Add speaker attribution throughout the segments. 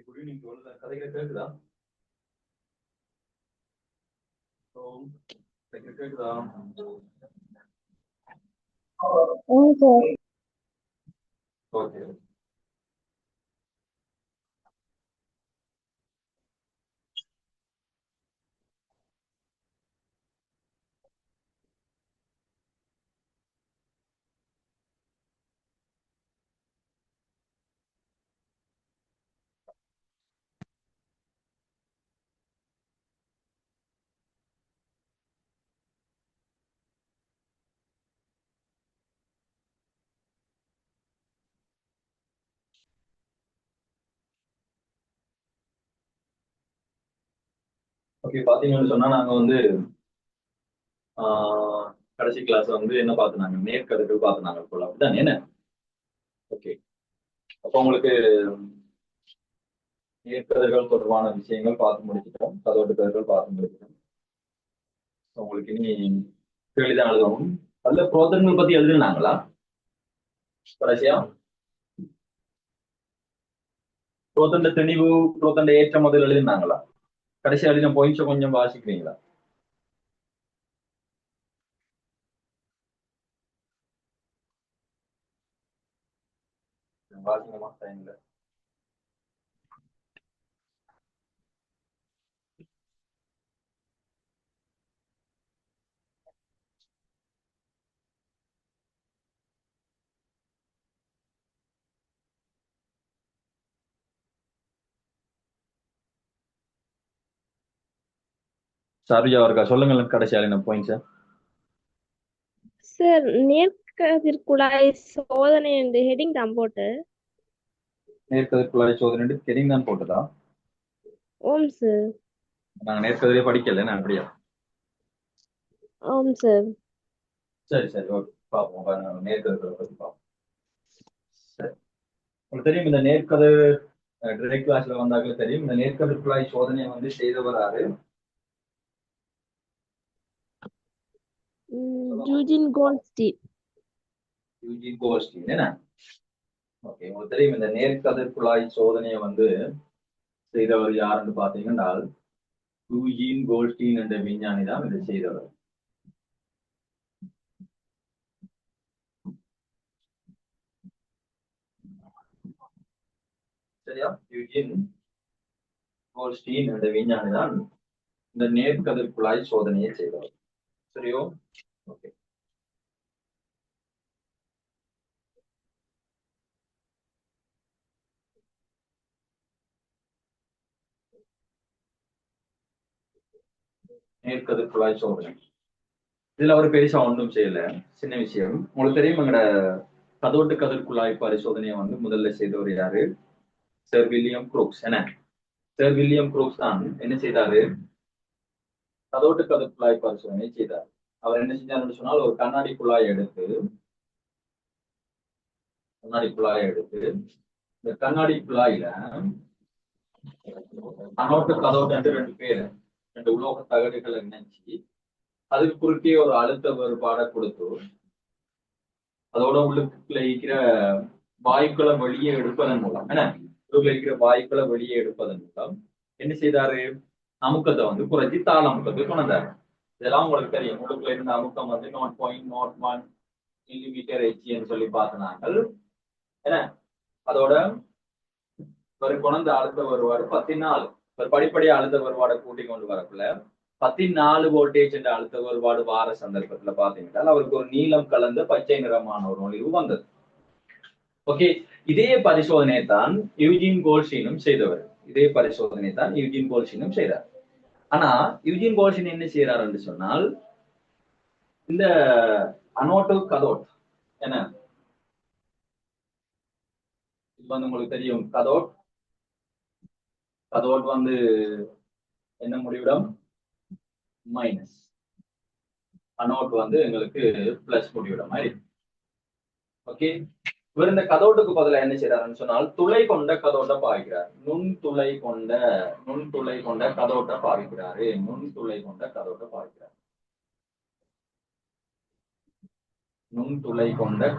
Speaker 1: Good evening சொல்லுங்க, கதைகள் கேக்குதா? கதைகள் கேக்குதா? ஓகே. ஓகே, பாத்தீங்கன்னு சொன்னா நாங்க வந்து கடைசி கிளாஸ் வந்து என்ன பார்த்துனாங்க, நேர்கதைகள் பார்த்துனாங்க போல, அப்படிதான் என்ன? ஓகே, அப்போ உங்களுக்கு நேர்கதைகள் தொடர்பான விஷயங்கள் பார்த்து முடிச்சிட்டோம், கதோட்டு கதைகள் பார்த்து முடிச்சிட்டோம். உங்களுக்கு இனி கேள்விதான் எழுதவும். அதுல புரோதன்கள் பத்தி எழுதுனாங்களா கடைசியா? புரோதண்ட தெளிவு, புரோதண்ட ஏற்ற முதல் எழுதினாங்களா? கடைசியா எழுதின பாயிண்ட்ஸை கொஞ்சம் வாசிக்கிறீங்களா? வாசிக்க மாட்டாங்க. சரியா இருக்கா? சொல்லுங்க கடைசியால என்ன பாயிண்ட்ஸ்.
Speaker 2: சார் நேர்கதிர்குழாய் சோதனை இந்த ஹெட்டிங் தான் போட்டு.
Speaker 1: நேர்கதிர்குழாய் சோதனை ஹெட்டிங் தான் போட்டதா?
Speaker 2: ஓம் சார்.
Speaker 1: நாங்க நேர்கதிரே படிக்கல, நான் அப்படியா?
Speaker 2: ஓம் சார்.
Speaker 1: சரி சரி, ஓகே, பார்ப்போம். நேர்கதிர்களை பத்தி பார்ப்போம். சரி, உங்களுக்கு தெரியும் இந்த நேர்கதிர் டிரெக்ட் கிளாஸ்ல வந்தாங்களே தெரியும், இந்த நேர்கதிர்குழாய் சோதனையை வந்து செய்தவர் யாரு?
Speaker 2: Eugene Goldstein.
Speaker 1: யூஜின் கோல்ட்ஸ்டீன் என்ன? ஓகே, உங்களுக்கு தெரியும் இந்த நேர்கதிர்குழாய் சோதனையை வந்து செய்தவர் யாருன்னு பாத்தீங்கன்னா யூஜின் கோல்ட்ஸ்டீன் என்ற விஞ்ஞானி தான் இதை செய்தவர். சரியா? யூஜின் கோல்ட்ஸ்டீன் என்ற விஞ்ஞானி தான் இந்த நேர்கதிர்குழாய் சோதனையை செய்தவர். சரியோ? ஓகே. நேர்கதிர்குழாய் சோதனை இதுல அவர் பெருசா ஒன்றும் செய்யல, சின்ன விஷயம். உங்களுக்கு தெரியும் எங்கட கதோட்டு கதிர்குழாய் பரிசோதனையை வந்து முதல்ல செய்தவர் யாரு? சர் வில்லியம் குரூக்ஸ் என்ன? சர் வில்லியம் குரூக்ஸ் தான் என்ன செய்தாரு? கதோட்டு கதிர்குழாய் பரிசோதனை செய்தார். அவர் என்ன செஞ்சாருன்னு சொன்னால், ஒரு கண்ணாடி குழாய் எடுத்து இந்த கண்ணாடி குழாயில அனோட்டு கதோட்டு என்று ரெண்டு உலோக தகடுகளை இணைச்சி அதுக்கு குறுக்கே ஒரு அழுத்த வேறுபாடை கொடுத்து அதோட உள்ளுக்குள்ள இருக்கிற வாயுக்களை வெளியே எடுப்பதன் மூலம் இருக்கிற வாயுக்களை வெளியே எடுப்பதன் மூலம் என்ன செய்தாரு? அமுக்கத்தை வந்து குறைச்சி தாள் அமுக்கத்தை கொண்டாரு. இதெல்லாம் உங்களுக்கு தெரியும். உள்ளுக்குள்ள இருந்த அமுக்கம் வந்து 0.01 மில்லிமீட்டர் ஹெச்ன்னு சொல்லி பார்த்தினாங்கள் என்ன. அதோட ஒரு குணந்த அழுத்த வருவாடு 14 ஒரு படிப்படியா அழுத்த வருவாடை கூட்டி கொண்டு வரக்குள்ள 14 வோல்டேஜ் என்ற அழுத்த வேறுபாடு வார சந்தர்ப்பத்துல பாத்தீங்கன்னா அவருக்கு ஒரு நீலம் கலந்த பச்சை நிறமான ஒரு ஒளிவு வந்தது. ஓகே, இதே பரிசோதனை தான் யூஜின் கோல்ட்ஸ்டீனும் செய்தவர். செய்தார். ஆனா யூஜின் கோல்ட்ஸ்டீன் என்ன செய்யறாரு என்று சொன்னால், இந்த அனோட்டோ கதோட் என்ன இது வந்து உங்களுக்கு தெரியும். கதோட் வந்து என்ன முடிவிடம்? மைனஸ். அனோட் வந்து எங்களுக்கு பிளஸ் முடிவிடம் மாதிரி. ஓகே, இவர் இந்த கதோட்டுக்கு பதிலா என்ன செய்யறாருன்னு சொன்னால், துளை கொண்ட கதோட்டை பாவிக்கிறார். நுண்துளை கொண்ட கதோட்டை பாவிக்கிறாரு. நுண்துளை கொண்ட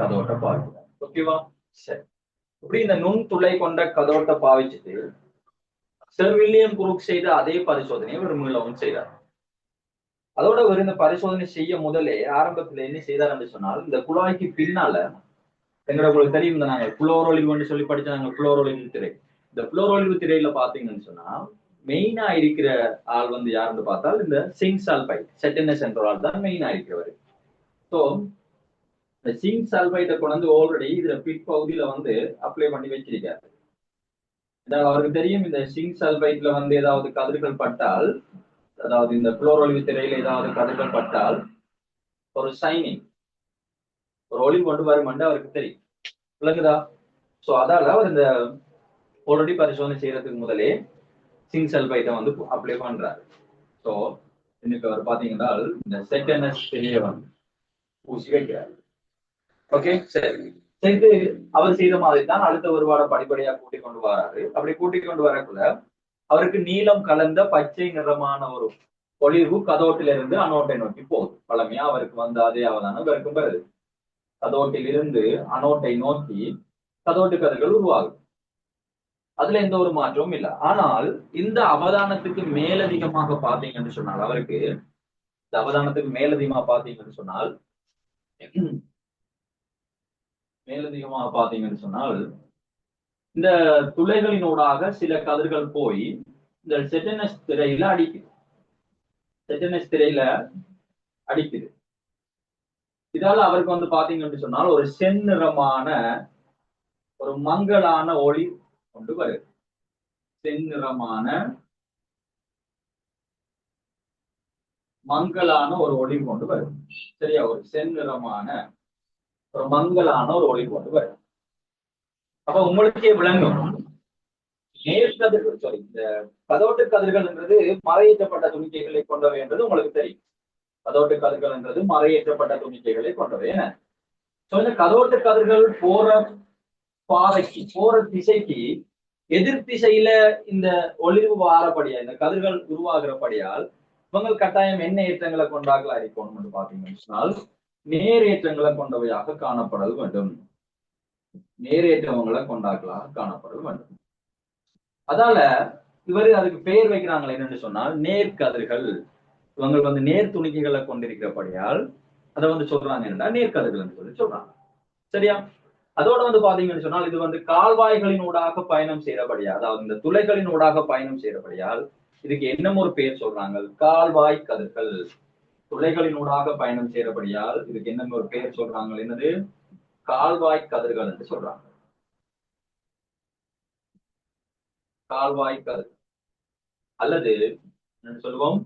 Speaker 1: கதோட்டை பாவிக்கிறார். ஓகேவா? சரி, இப்படி இந்த நுண்துளை கொண்ட கதோட்டை பாவிச்சுட்டு சர் வில்லியம் குரூக் செய்த அதே பரிசோதனையை இவர் மீளவும் செய்தார். அதோட இவர் இந்த பரிசோதனை செய்ய முதலே ஆரம்பத்துல என்ன செய்தார் என்று சொன்னால், இந்த குழாய்க்கு பின்னால எங்களோட உங்களுக்கு தெரியும், நாங்கள் புளோரோலிவ்னு சொல்லி படிச்சாங்க. புளோரோலிவ் திரை, இந்த புளோரோலிவ் திரையில பாத்தீங்கன்னு சொன்னா மெயினா இருக்கிற ஆள் வந்து யாருன்னு பார்த்தால் இந்த சிங்க் சல்பைட் செட்டினஸ் என்ற ஆள் தான் மெயினா இருக்கிறவர். ஸோ இந்த சிங்க் சல்பைட்டை கொண்டு ஆல்ரெடி இதுல பிற்பகுதியில வந்து அப்ளை பண்ணி வச்சிருக்காரு. அவருக்கு தெரியும் இந்த சிங்க் சல்பைட்ல வந்து ஏதாவது கதிர்கள் பட்டால், அதாவது இந்த புளோரோலிவ் திரையில ஏதாவது கதிர்கள் பட்டால் ஒரு சைனிங், ஒரு ஒளி கொண்டு வருமென்று அவருக்கு தெரியும். விளங்குதா? ஸோ அதால அவர் இந்த ஆல்ரெடி பரிசோதனை செய்யறதுக்கு முதலே சிங்க் சல்பைட்டை வந்து அப்ளை பண்றாரு. ஸோ இன்னைக்கு அவர் பாத்தீங்கன்னா இந்த செகண்ட் திரையை வந்து பூசி வைக்கிறார். ஓகே, சரி. சேர்த்து அவர் செய்த மாதிரி தான் அடுத்த ஒரு வாரம் படிப்படியா கூட்டிக் கொண்டு வராரு. அப்படி கூட்டிக் கொண்டு வரக்குள்ள அவருக்கு நீலம் கலந்த பச்சை நிறமான ஒரு ஒளிர்வு கதோட்டிலிருந்து அனோட்டை நோக்கி போகுது. பழமையா அவருக்கு வந்து அதே அவதானம் இவருக்கும் வருது. கதோட்டில் இருந்து அனோட்டை நோக்கி கதோட்டு கதிர்கள் உருவாகும். அதுல எந்த ஒரு மாற்றமும் இல்லை. ஆனால் இந்த அவதானத்துக்கு மேலதிகமாக பாத்தீங்கன்னு சொன்னால், அவருக்கு இந்த அவதானத்துக்கு மேலதிகமா பாத்தீங்கன்னு சொன்னால் இந்த துளைகளினூடாக சில கதிர்கள் போய் இந்த செட்டனஸ் திரையில அடிக்குது. செட்டனஸ் திரையில அடிக்குது. இதால அவருக்கு வந்து பாத்தீங்கன்னு சொன்னால் ஒரு செந்நிறமான ஒரு மங்கலான ஒளி கொண்டு வருது. செந்நிறமான மங்கலான ஒரு ஒளி கொண்டு வருது. சரியா? ஒரு செந்நிறமான ஒரு மங்கலான ஒரு ஒளி கொண்டு வருது. அப்ப உங்களுக்கே விளங்கும், நேர்கதிர்கள் சாரி இந்த கதோட்டு கதிர்கள் என்றது மறையேற்றப்பட்ட துணிக்கைகளை கொண்டவை என்றது உங்களுக்கு தெரியும். கதோட்டு கதிர்கள் என்றது மறையேற்றப்பட்ட துணிக்கைகளை கொண்டவை. என்ன? இந்த கதோட்டு கதிர்கள் போற பாதைக்கு, போற திசைக்கு எதிர் திசையில இந்த ஒளிர்வு வாரப்படியா, இந்த கதிர்கள் உருவாகிறபடியால் இவங்க கட்டாயம் என்ன ஏற்றங்களை கொண்டார்களா இருக்கணும் என்று பாத்தீங்கன்னு சொன்னால் நேர் ஏற்றங்களை கொண்டவையாக காணப்பட வேண்டும். நேரேற்றவங்களை கொண்டாக்களாக காணப்பட வேண்டும். அதால இவரு அதுக்கு பெயர் வைக்கிறாங்களே என்னன்னு சொன்னால் நேர்கதிர்கள். இவங்க வந்து நேர் துணிக்கைகளை கொண்டிருக்கிறபடியால் அதை வந்து சொல்றாங்க என்னடா நேர்கதிர்கள் சொல்லி சொல்றாங்க. சரியா? அதோட வந்து பாத்தீங்கன்னு சொன்னால் இது வந்து கால்வாய்களின் ஊடாக பயணம் செய்யறபடியா, அதாவது இந்த துளைகளின் ஊடாக பயணம் செய்யறபடியால் இதுக்கு என்ன ஒரு பெயர் சொல்றாங்க? கால்வாய் கதிர்கள். துளைகளின் ஊடாக பயணம் செய்யறபடியால் இதுக்கு என்ன ஒரு பெயர் சொல்றாங்க? என்னது? கால்வாய் கதிர்கள் என்று சொல்றாங்க. கால்வாய் கதிர் அல்லது சொல்லுவோம்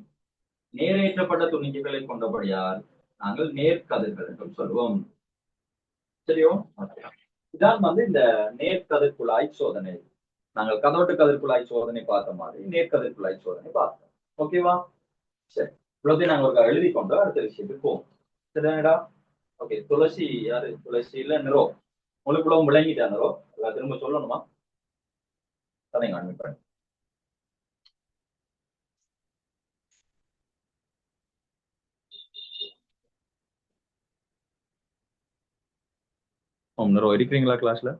Speaker 1: நேரேற்றப்பட்ட துணிக்கைகளை கொண்டபடியால் நாங்கள் நேர்கதிர்கள் என்று சொல்லுவோம். சரியோ? இதான் வந்து இந்த நேர்கதிர் குழாய் சோதனை. நாங்கள் கதோட்டு கதிர் குழாய் சோதனை பார்த்த மாதிரி நேர்கதிர் குழாய் சோதனை பார்த்தோம். ஓகேவா? சரி, இவ்வளோத்தையும் நாங்கள் ஒரு எழுதி கொண்டு அடுத்த விஷயத்துக்கு போவோம். சரிடா? ஓகே, துளசி யாரு? துளசி இல்ல நிறோ. உங்களுக்குள்ள விளங்கிட்டா நிறோ? திரும்ப சொல்லணுமா? அதைங்க அட்மிட் பண்ணி நிறோ இருக்கிறீங்களா கிளாஸ்ல?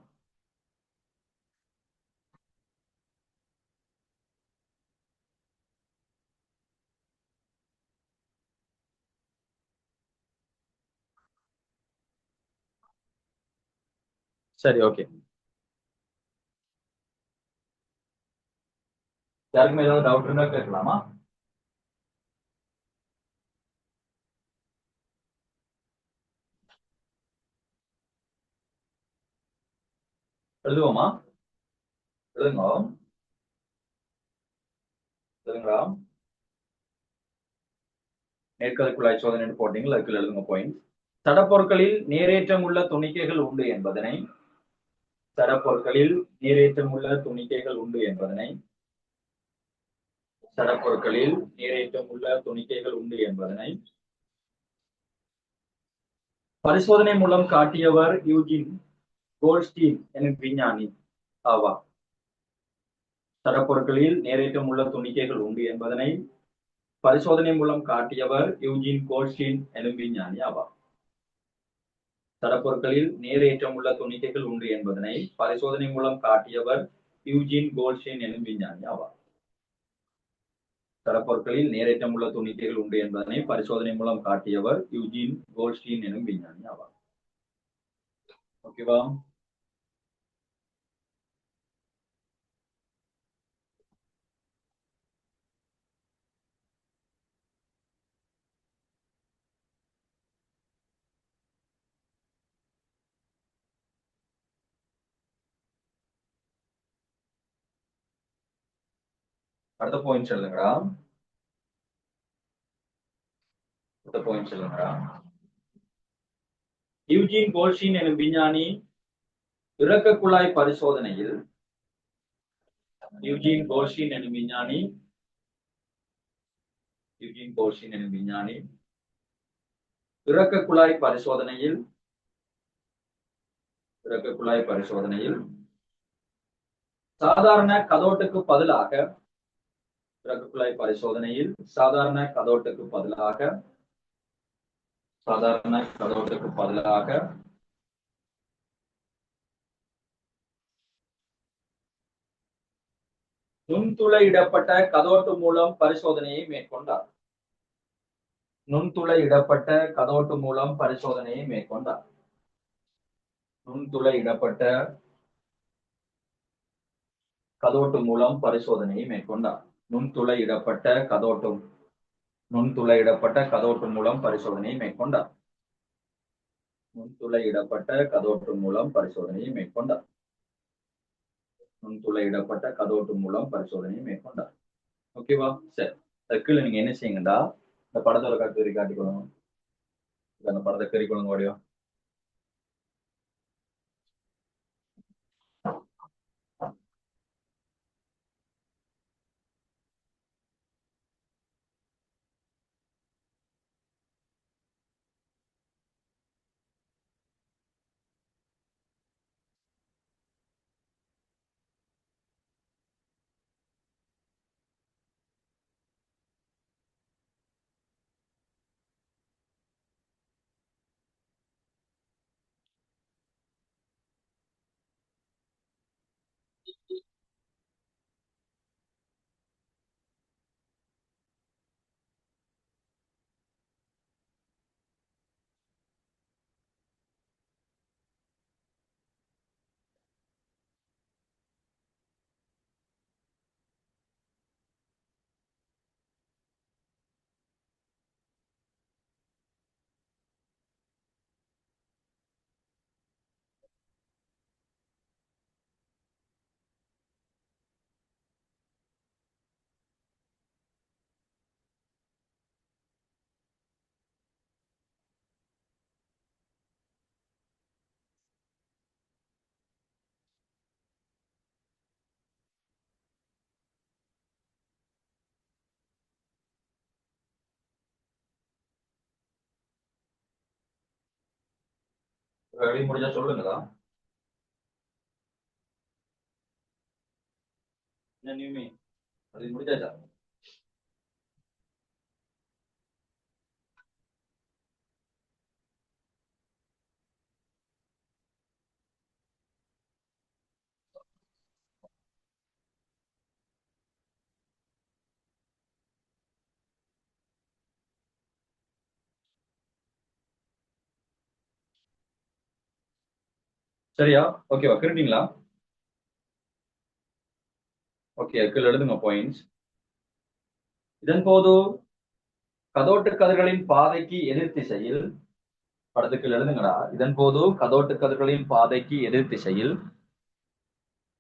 Speaker 1: சரி, ஓகே. யாருக்குமே ஏதாவது டவுட் இருந்தா கேட்கலாமா? எழுதுவோமா? எழுதுங்க. எழுதுங்களா? நேர்கதிர் குழாய் சோதனை போட்டீங்களா? அதுக்கு எழுதுங்க பாயிண்ட். தடப்பொருட்களில் நேரேற்றம் உள்ள துணிக்கைகள் உண்டு என்பதனை, தடப்பொருட்களில் நேரேற்றம் உள்ள துணிக்கைகள் உண்டு என்பதனை, தடப்பொருட்களில் நேரேற்றம் உள்ள துணிக்கைகள் உண்டு என்பதனை பரிசோதனை மூலம் காட்டியவர் யூஜின் கோல்ட்ஸ்டீன் எனும் விஞ்ஞானி ஆவார். தடப்பொருட்களில் நேரேற்றம் உள்ள துணிக்கைகள் உண்டு என்பதனை பரிசோதனை மூலம் காட்டியவர் யூஜின் கோல்ட்ஸ்டீன் எனும் விஞ்ஞானி ஆவார். தடப்பொருட்களில் நேரேற்றம் உள்ள துணிக்கைகள் உண்டு என்பதனை பரிசோதனை மூலம் காட்டியவர் யூஜின் கோல்ட்ஸ்டீன் எனும் விஞ்ஞானி ஆவார். கடற்பொருட்களில் நேரேற்றம் உள்ள துணிக்கைகள் உண்டு என்பதனை பரிசோதனை மூலம் காட்டியவர் யூஜின் கோல்ட்ஸ்டீன் எனும் விஞ்ஞானி ஆவார். ஓகேவா? அடுத்த பாயிண்ட் சொல்லுங்கடா. யூஜின் கோல்ட்ஸ்டீன் எனும் விஞ்ஞானி இறக்க குழாய் பரிசோதனையில் யூஜின் கோல்ட்ஸ்டீன் எனும் விஞ்ஞானி இறக்க குழாய் பரிசோதனையில் சாதாரண கதோட்டுக்கு பதிலாக நுண்துளையிடப்பட்ட கதோட்டு மூலம் பரிசோதனையை மேற்கொண்டார். நுண்துளையிடப்பட்ட கதோட்டு மூலம் பரிசோதனையை மேற்கொண்டார். ஓகேவா? சரி, அதுக்குள்ள நீங்க என்ன செய்யுங்கடா, இந்த படத்தோட காட்டிக்கொள்ளுங்க. அந்த படத்தை கறிக்கொள்ளுங்க ஓடியோ. எழுதி முடிஞ்சா சொல்லுங்கடா. என்ன அது முடிஞ்சாச்சா? சரியா? ஓகேவா? கேட்டீங்களா? ஓகே, கீழே எழுதுங்க பாயிண்ட்ஸ். இதன் போது கதோட்டு கதிர்களின் பாதைக்கு எதிர் திசையில், படத்துக்கு எழுதுங்கடா. இதன் போது கதோட்டு கதிர்களின் பாதைக்கு எதிர் திசையில் புதிய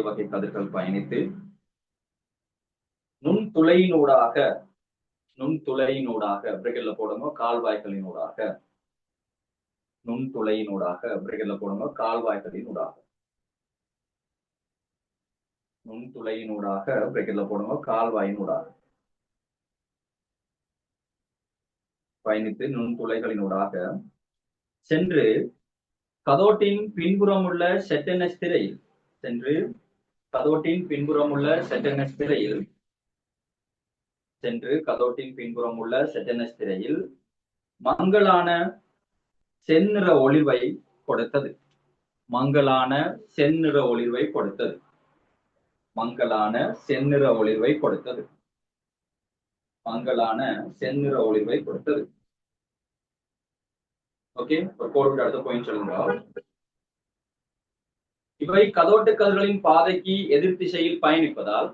Speaker 1: வகை கதிர்கள் பயணித்து நுண்துளையினூடாக பிரேக்கெட்ல போடணும், கால்வாய்களினூடாக நுண்துளையினூடாக பிரேக்கெட்ல போடுங்க கால்வாய்களினூடாக. நுண்துளையினூடாக பிரேக்கெட்ல போடுங்க கால்வாயினூடாக பயணித்து நுண்துளைகளினூடாக சென்று கதோட்டின் பின்புறம் உள்ள செட்டனஸ் திரையில் மங்கலான செந்நிற ஒளிர்வை கொடுத்தது. ஓகே, ஒரு கோடு அடுத்த பாயிண்ட் சொல்லுங்க. இவை கதோட்டு கதிர்களின் பாதைக்கு எதிர் திசையில் பயணிப்பதால்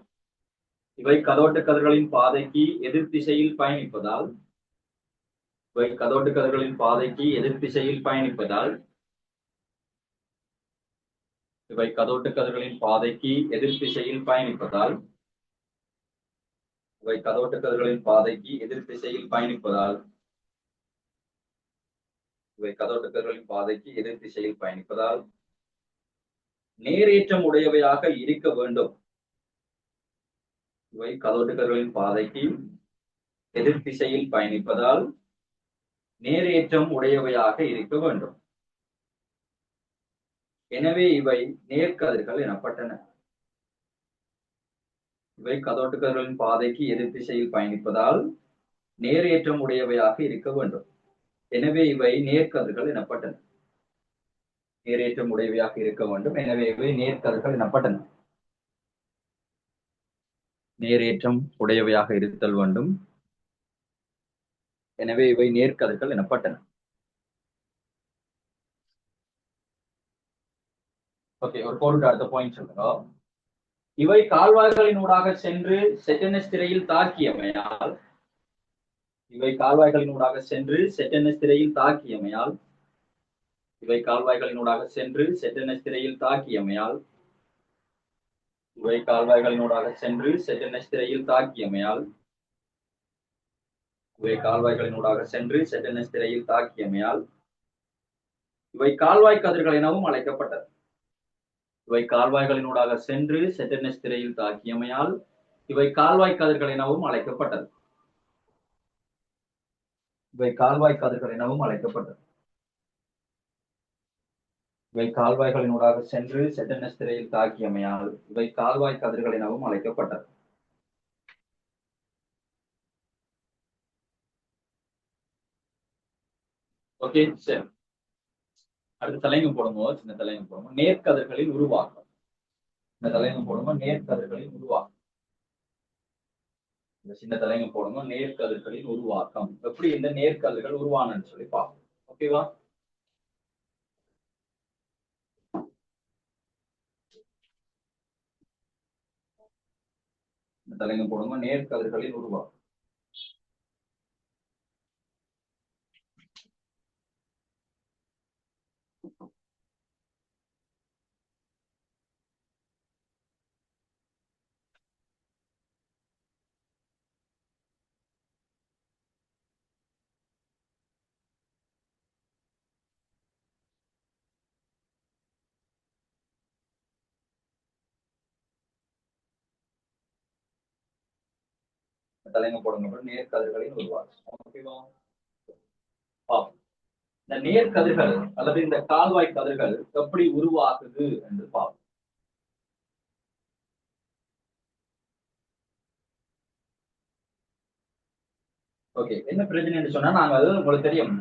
Speaker 1: நேரேற்றம் உடையவையாக இருக்க வேண்டும். எனவே இவை நேர்கதிர்கள் எனப்பட்டன. இவை கதோட்டு கதிர்களின் பாதைக்கு எதிர் திசையில் பயணிப்பதால் நேரேற்றம் உடையவையாக இருக்க வேண்டும். எனவே இவை நேர்கதிர்கள் எனப்பட்டன. எனவே இவை நேர்கதிர்கள் எனப்பட்டன. நேரேற்றம் உடையவையாக இருத்தல் வேண்டும். எனவே இவை நேர்கதிர்கள் எனப்பட்டன. ஓகே, ஒரு கோடு அடுத்த பாயிண்ட் சொல்லுங்க. இவை கால்வாய்களினூடாக சென்று செட்டனஸ் திரையில் தாக்கியமையால் இவை கால்வாய் கதிர்கள் எனவும் அழைக்கப்பட்டது. இவை கால்வாய் கதிர்கள் எனவும் அழைக்கப்பட்டது. இவை கால்வாய்களினூடாக சென்று செட்டனஸ் திரையில் தாக்கியமையால் இவை கால்வாய் கதிர்கள் எனவும் அழைக்கப்பட்டது. ஓகே, சரி. அடுத்த தலையங்கம் போடும்போது சின்ன தலையங்கம் போடும்போது நேர்கதிர்களின் உருவாக்கம். இந்த தலையங்கம் போடும்போது நேர்கதிர்களின் உருவாக்கம். இந்த சின்ன தலையங்கம் போடும்போது நேர்கதிர்களின் உருவாக்கம். எப்படி இந்த நேர்கதிர்கள் உருவானன்னு சொல்லி பார்ப்போம். ஓகேவா? இந்த தலையங்கம் போடும்போது நேர்கதிர்களின் உருவாக்கம். தலைங்க போடுங்க நேர்கதிர்களின் உருவாக்கம். ஓகேவா? இந்த நேர்கதிர்கள் அல்லது இந்த கால்வாய் கதிர்கள் எப்படி உருவாகுது என்று பார்ப்போம். ஓகே, என்ன பிரச்சனை என்று சொன்னா நாங்க அது உங்களுக்கு தெரியும்.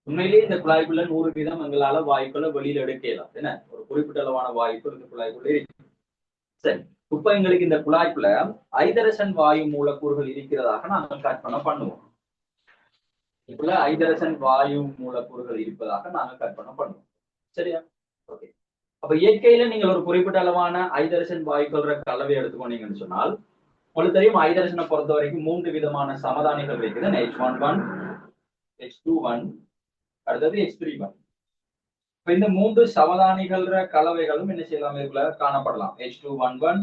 Speaker 1: உண்மையிலேயே இந்த குழாய்க்குள்ள 100% எங்களால வாயுக்களை வெளியில எடுக்கலாம். என்ன, ஒரு குறிப்பிட்ட அளவான வாயுக்கள் இந்த குழாய்க்குள்ள இருக்கு. சரி, இப்ப எங்களுக்கு இந்த குழாய்க்குள்ள ஐதரசன் வாயு மூலக்கூறுகள் இருக்கிறதாக நாங்கள் கற்பனை பண்ணுவோம். இதுல ஐதரசன் வாயு மூலக்கூறுகள் இருப்பதாக நாங்கள் கற்பனை பண்ணுவோம். சரியா? ஓகே. அப்ப இயற்கையில நீங்கள் ஒரு குறிப்பிட்ட அளவான ஐதரசன் வாயுக்கள் கலவை எடுத்துக்கொண்டீங்கன்னு சொன்னால் உங்களுக்கு தெரியும் ஐதரசனை பொறுத்த வரைக்கும் 3 விதமான சமதானிகள் இருக்குது. H11, H21, அடுத்தது H31. இப்ப இந்த 3 சமதானிகள் கலவைகளும் என்ன செய்யலாம், இதுக்குள்ள காணப்படலாம். H211,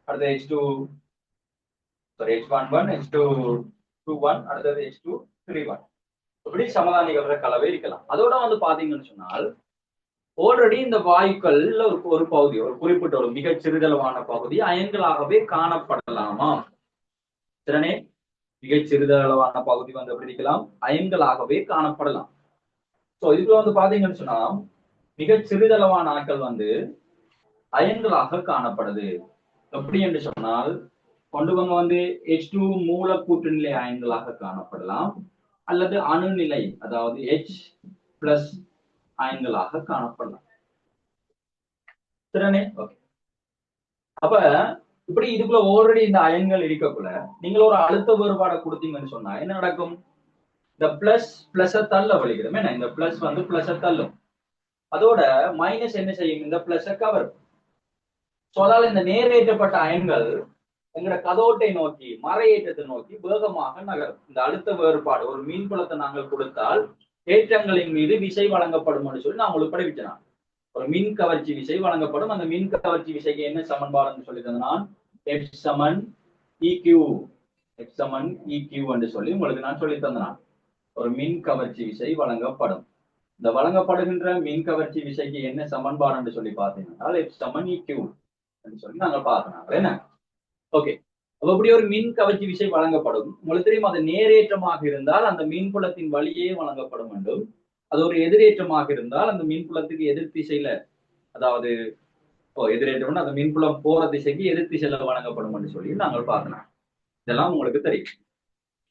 Speaker 1: அடுத்தது H11, H221, அடுத்தது H231. இப்படி சமதா நிகழ்ற கலவை இருக்கலாம். அதோட வந்து பாத்தீங்கன்னு சொன்னால் ஆல்ரெடி இந்த வாயுக்கள்ல ஒரு பகுதி, ஒரு குறிப்பிட்ட ஒரு மிகச் சிறிதளவான பகுதி அயன்களாகவே காணப்படலாமா? திறனே மிகச் சிறிதளவான பகுதி வந்து எப்படி இருக்கலாம்? அயன்களாகவே காணப்படலாம். சோ இதுல வந்து பாத்தீங்கன்னு சொன்னா மிகச் சிறிதளவான ஆட்கள் வந்து அயன்களாக காணப்படுது. எப்படி என்று சொன்னால் கொண்டுவங்க வந்து H2 மூலக்கூற்று நிலை அயன்களாக காணப்படலாம், அல்லது அணுநிலை அதாவது H+ அயன்களாக காணப்படலாம். திறனே ஓகே. அப்ப இப்படி இதுக்குள்ள ஆல்ரெடி இந்த அயன்கள் இருக்கக்குள்ள நீங்க ஒரு அழுத்த வேறுபாடை கொடுத்தீங்கன்னு சொன்னா என்ன நடக்கும்? இந்த பிளஸ் தள்ள வலிக்கிறோம். என்ன இந்த பிளஸ் வந்து பிளஸ் தள்ளும், அதோட மைனஸ் என்ன செய்யும்? இந்த பிளஸ் கவர். சோ அதால இந்த நேரேற்றப்பட்ட அயன்கள் எங்கட கதோட்டை நோக்கி மறையேற்றத்தை நோக்கி வேகமாக நகரும். இந்த அழுத்த வேறுபாடு ஒரு மீன்புலத்தை நாங்கள் கொடுத்தால் ஏற்றங்களின் மீது விசை வழங்கப்படும் சொல்லி நான் உங்களுக்கு படிவிச்சேன். ஒரு மின் கவர்ச்சி விசை வழங்கப்படும். அந்த மின் கவர்ச்சி விசைக்கு என்ன சமன்பாடுன்னு சொல்லி தந்தான்? F = EQ. F = EQ என்று சொல்லி உங்களுக்கு நான் சொல்லி தந்தான். ஒரு மின் கவர்ச்சி விசை வழங்கப்படும். இந்த வழங்கப்படுகின்ற மின் கவர்ச்சி விசைக்கு என்ன சமன்பாடு என்று சொல்லி பார்த்தீங்கன்னா F = EQ என்று சொல்லி நாங்கள் பார்த்தோம். என்ன ஓகே. அப்ப இப்படி ஒரு மின் கவர்ச்சி விசை வழங்கப்படும். உங்களுக்கு தெரியும், அது நேரேற்றமாக இருந்தால் அந்த மின்புலத்தின் வழியே வழங்கப்படும் என்றும், அது ஒரு எதிரேற்றமாக இருந்தால் அந்த மின்புலத்துக்கு எதிர் திசையில, அதாவது எதிரேற்றம் அந்த மின்புலம் போற திசைக்கு எதிர் திசையில வழங்கப்படும் என்று சொல்லி நாங்கள் பார்க்கலாம். இதெல்லாம் உங்களுக்கு தெரியும்.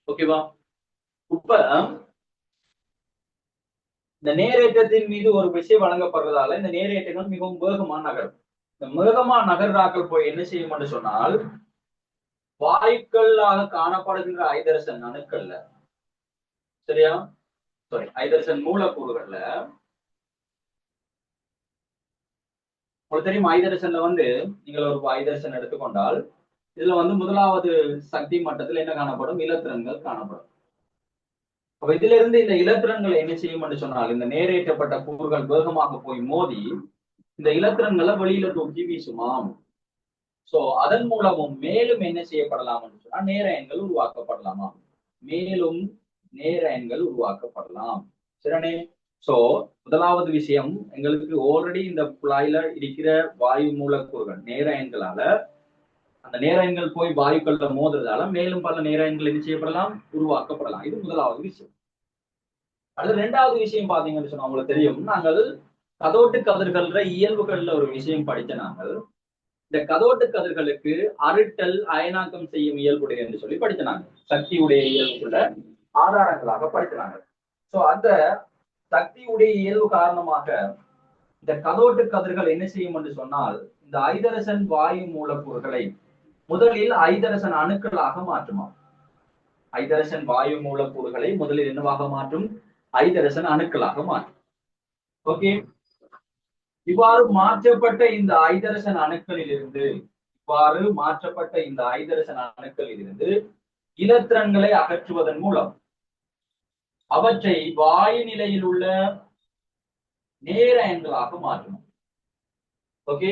Speaker 1: ஓகேவா? இப்ப இந்த நேரேற்றத்தின் மீது ஒரு விசை வழங்கப்படுறதால இந்த நேரேற்றங்கள் மிகவும் வேகமான நகரும். இந்த வேகமான நகர்றாக்கள் போய் என்ன செய்யும் என்று சொன்னால் வாயுக்களாக காணப்படுகின்ற ஐதரசன் அணுக்கள்ல, சரியா, சாரி ஐதரசன் மூலக்கூறுகள்ல உங்களுக்கு தெரியும், ஐதரசன்ல வந்து நீங்கள் ஒரு ஐதரசன் எடுத்துக்கொண்டால் இதுல வந்து முதலாவது சக்தி மட்டத்தில் என்ன காணப்படும்? இலத்திரன்கள் காணப்படும். அப்ப இதுல இருந்து இந்த இலத்திரன்கள் என்ன செய்யும் என்று சொன்னால் இந்த நேரேற்றப்பட்ட கூறுகள் வேகமாக போய் மோதி இந்த இலத்திரன்களை வெளியில தூக்கி வீசுமாம். சோ அதன் மூலமும் மேலும் என்ன செய்யப்படலாம் என்று சொன்னா நேர எண்கள் உருவாக்கப்படலாமா? மேலும் நேர எண்கள் உருவாக்கப்படலாம். சரினே? சோ முதலாவது விஷயம், எங்களுக்கு ஆல்ரெடி இந்த குழாயில இருக்கிற வாயு மூலக்கூறுகள் நேர எண்களால அந்த நேர எண்கள் போய் வாயுக்கள்ல மோதுறதால மேலும் பல நேர எண்கள் என்ன செய்யப்படலாம்? உருவாக்கப்படலாம். இது முதலாவது விஷயம். அடுத்து ரெண்டாவது விஷயம் பாத்தீங்கன்னு சொன்னா உங்களுக்கு தெரியும், நாங்கள் கதோட்டு கதிர்கள்ற இயல்புகள்ல ஒரு விஷயம் படிச்ச நாங்கள் இந்த கதோட்டு கதிர்களுக்கு அருட்டல் அயனாக்கம் செய்யும் இயல்புடைய என்று சொல்லி படிச்சாங்க. சக்தியுடைய இயல்புள்ள ஆதாரங்களாக படிச்சாங்க. சோ அந்த சக்தியுடைய இயல்பு காரணமாக இந்த கதோட்டு கதிர்கள் என்ன செய்யும் என்று சொன்னால் இந்த ஐதரசன் வாயு மூலக்கூறுகளை முதலில் ஐதரசன் அணுக்களாக மாற்றுமா. ஐதரசன் வாயு மூலக்கூறுகளை முதலில் என்னவாக மாற்றும்? ஐதரசன் அணுக்களாக மாற்றும். ஓகே. இவ்வாறு மாற்றப்பட்ட இந்த ஐதரசன் அணுக்களில் இருந்து இலத்திரன்களை அகற்றுவதன் மூலம் அவற்றை வாயு நிலையில் உள்ள நேர எண்களாக மாற்றணும். ஓகே.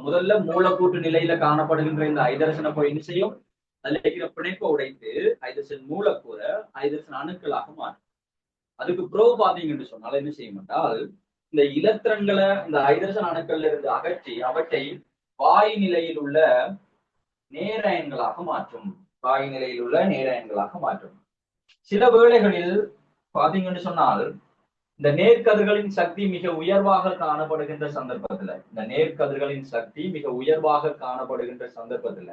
Speaker 1: முதல்ல மூலக்கூற்று நிலையில காணப்படுகின்ற இந்த ஐதரசனை போய் என்ன செய்யும்? அதுல இருக்கிற பிணைப்பை உடைத்து ஐதரசன் மூலக்கூறை ஐதரசன் அணுக்களாக மாற்றும். அதுக்கு பிறகு பாத்தீங்கன்னு சொன்னால் என்ன செய்யும் என்றால் இந்த இலத்திரன்களை இந்த ஐதரசன் அணுக்கள்ல இருந்து அகற்றி அவற்றை வாயு நிலையில் உள்ள நேர எண்களாக மாற்றும். வாயு நிலையில் உள்ள நேர எண்களாக மாற்றும். சில வேளைகளில் பாத்தீங்கன்னு சொன்னால் இந்த நேர்கதிர்களின் சக்தி மிக உயர்வாக காணப்படுகின்ற சந்தர்ப்பத்துல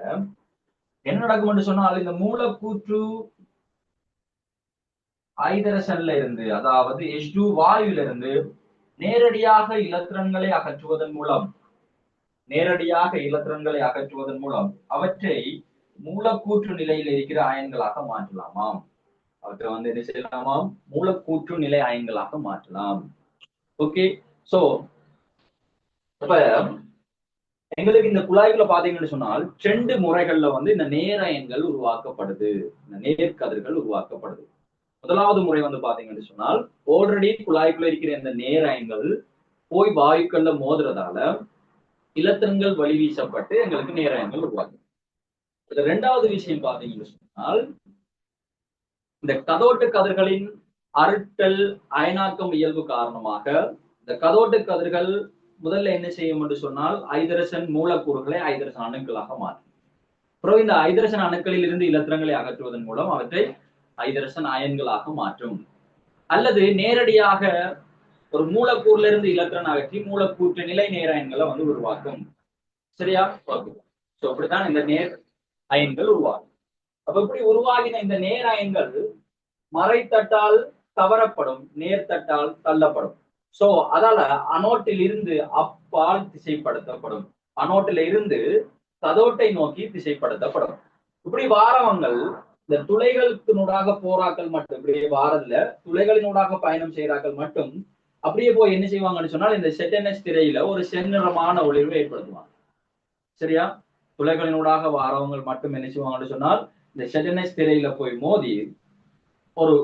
Speaker 1: என்ன நடக்கும் என்று சொன்னால் இந்த மூலக்கூற்று ஐதரசன்ல இருந்து, அதாவது H2 வாயுவில இருந்து நேரடியாக இலத்திரன்களை அகற்றுவதன் மூலம் அவற்றை மூலக்கூற்று நிலையில் இருக்கிற அயன்களாக மாற்றலாமாம். அவற்றை வந்து என்ன செய்யலாமாம்? மூலக்கூற்று நிலை அயன்களாக மாற்றலாம். ஓகே. சோ இப்ப எங்களுக்கு இந்த குழாய்களை பாத்தீங்கன்னு சொன்னால் 2 முறைகள்ல வந்து இந்த நேர எண்கள் உருவாக்கப்படுது, இந்த நேர்கதிர்கள் உருவாக்கப்படுது. முதலாவது முறை வந்து பாத்தீங்கன்னு சொன்னால் ஆல்ரெடி குழாய்க்குள்ள இருக்கிற இந்த நேர எண்கள் போய் வாயுக்கள்ல மோதுறதால இலத்திரன்கள் வழி வீசப்பட்டு எங்களுக்கு நேர எண்கள் உருவாக்கும். ரெண்டாவது விஷயம் பாத்தீங்கன்னு சொன்னால் இந்த கதோட்டு கதிர்களின் அருட்டல் அயனாக்கம் இயல்பு காரணமாக இந்த கதோட்டு கதிர்கள் முதல்ல என்ன செய்யும் என்று சொன்னால் ஐதரசன் மூலக்கூறுகளை ஐதரசன் அணுக்களாக மாற்றும். அப்புறம் இந்த ஐதரசன் அணுக்களில் இருந்து இலத்திரங்களை அகற்றுவதன் மூலம் அவற்றை ஐதரசன் அயன்களாக மாற்றும். அல்லது நேரடியாக ஒரு மூலக்கூறுல இருந்து இலத்திரன் அகற்றி மூலக்கூற்று நிலை நேர் அயன்களை உருவாக்கும். சரியா? சோ அப்படித்தான் இந்த நேர் அயன்கள் உருவாகும். அப்ப இப்படி உருவாகின இந்த நேர் அயன்கள் மறைத்தட்டால் கவரப்படும், நேர்த்தட்டால் தள்ளப்படும். சோ அதால அனோட்டில் இருந்து அப்பால் திசைப்படுத்தப்படும், அனோட்டில இருந்து கதோட்டை நோக்கி திசைப்படுத்தப்படும். இப்படி வாரவங்கள் இந்த துளைகளுக்கு போராக்கள் மட்டும் இப்படியே வாரதுல துளைகளினூடாக பயணம் செய்யறாக்கள் மட்டும் அப்படியே போய் என்ன செய்வாங்கன்னு சொன்னால் இந்த செட்டனஸ் திரையில ஒரு செந்நிறமான ஒளிர்வை ஏற்படுத்துவாங்க. சரியா? துளைகளினூடாக வாரவங்கள் மட்டும் என்ன செய்வாங்கன்னு சொன்னால் இந்த செட்டனஸ் திரையில போய் மோதி ஒரு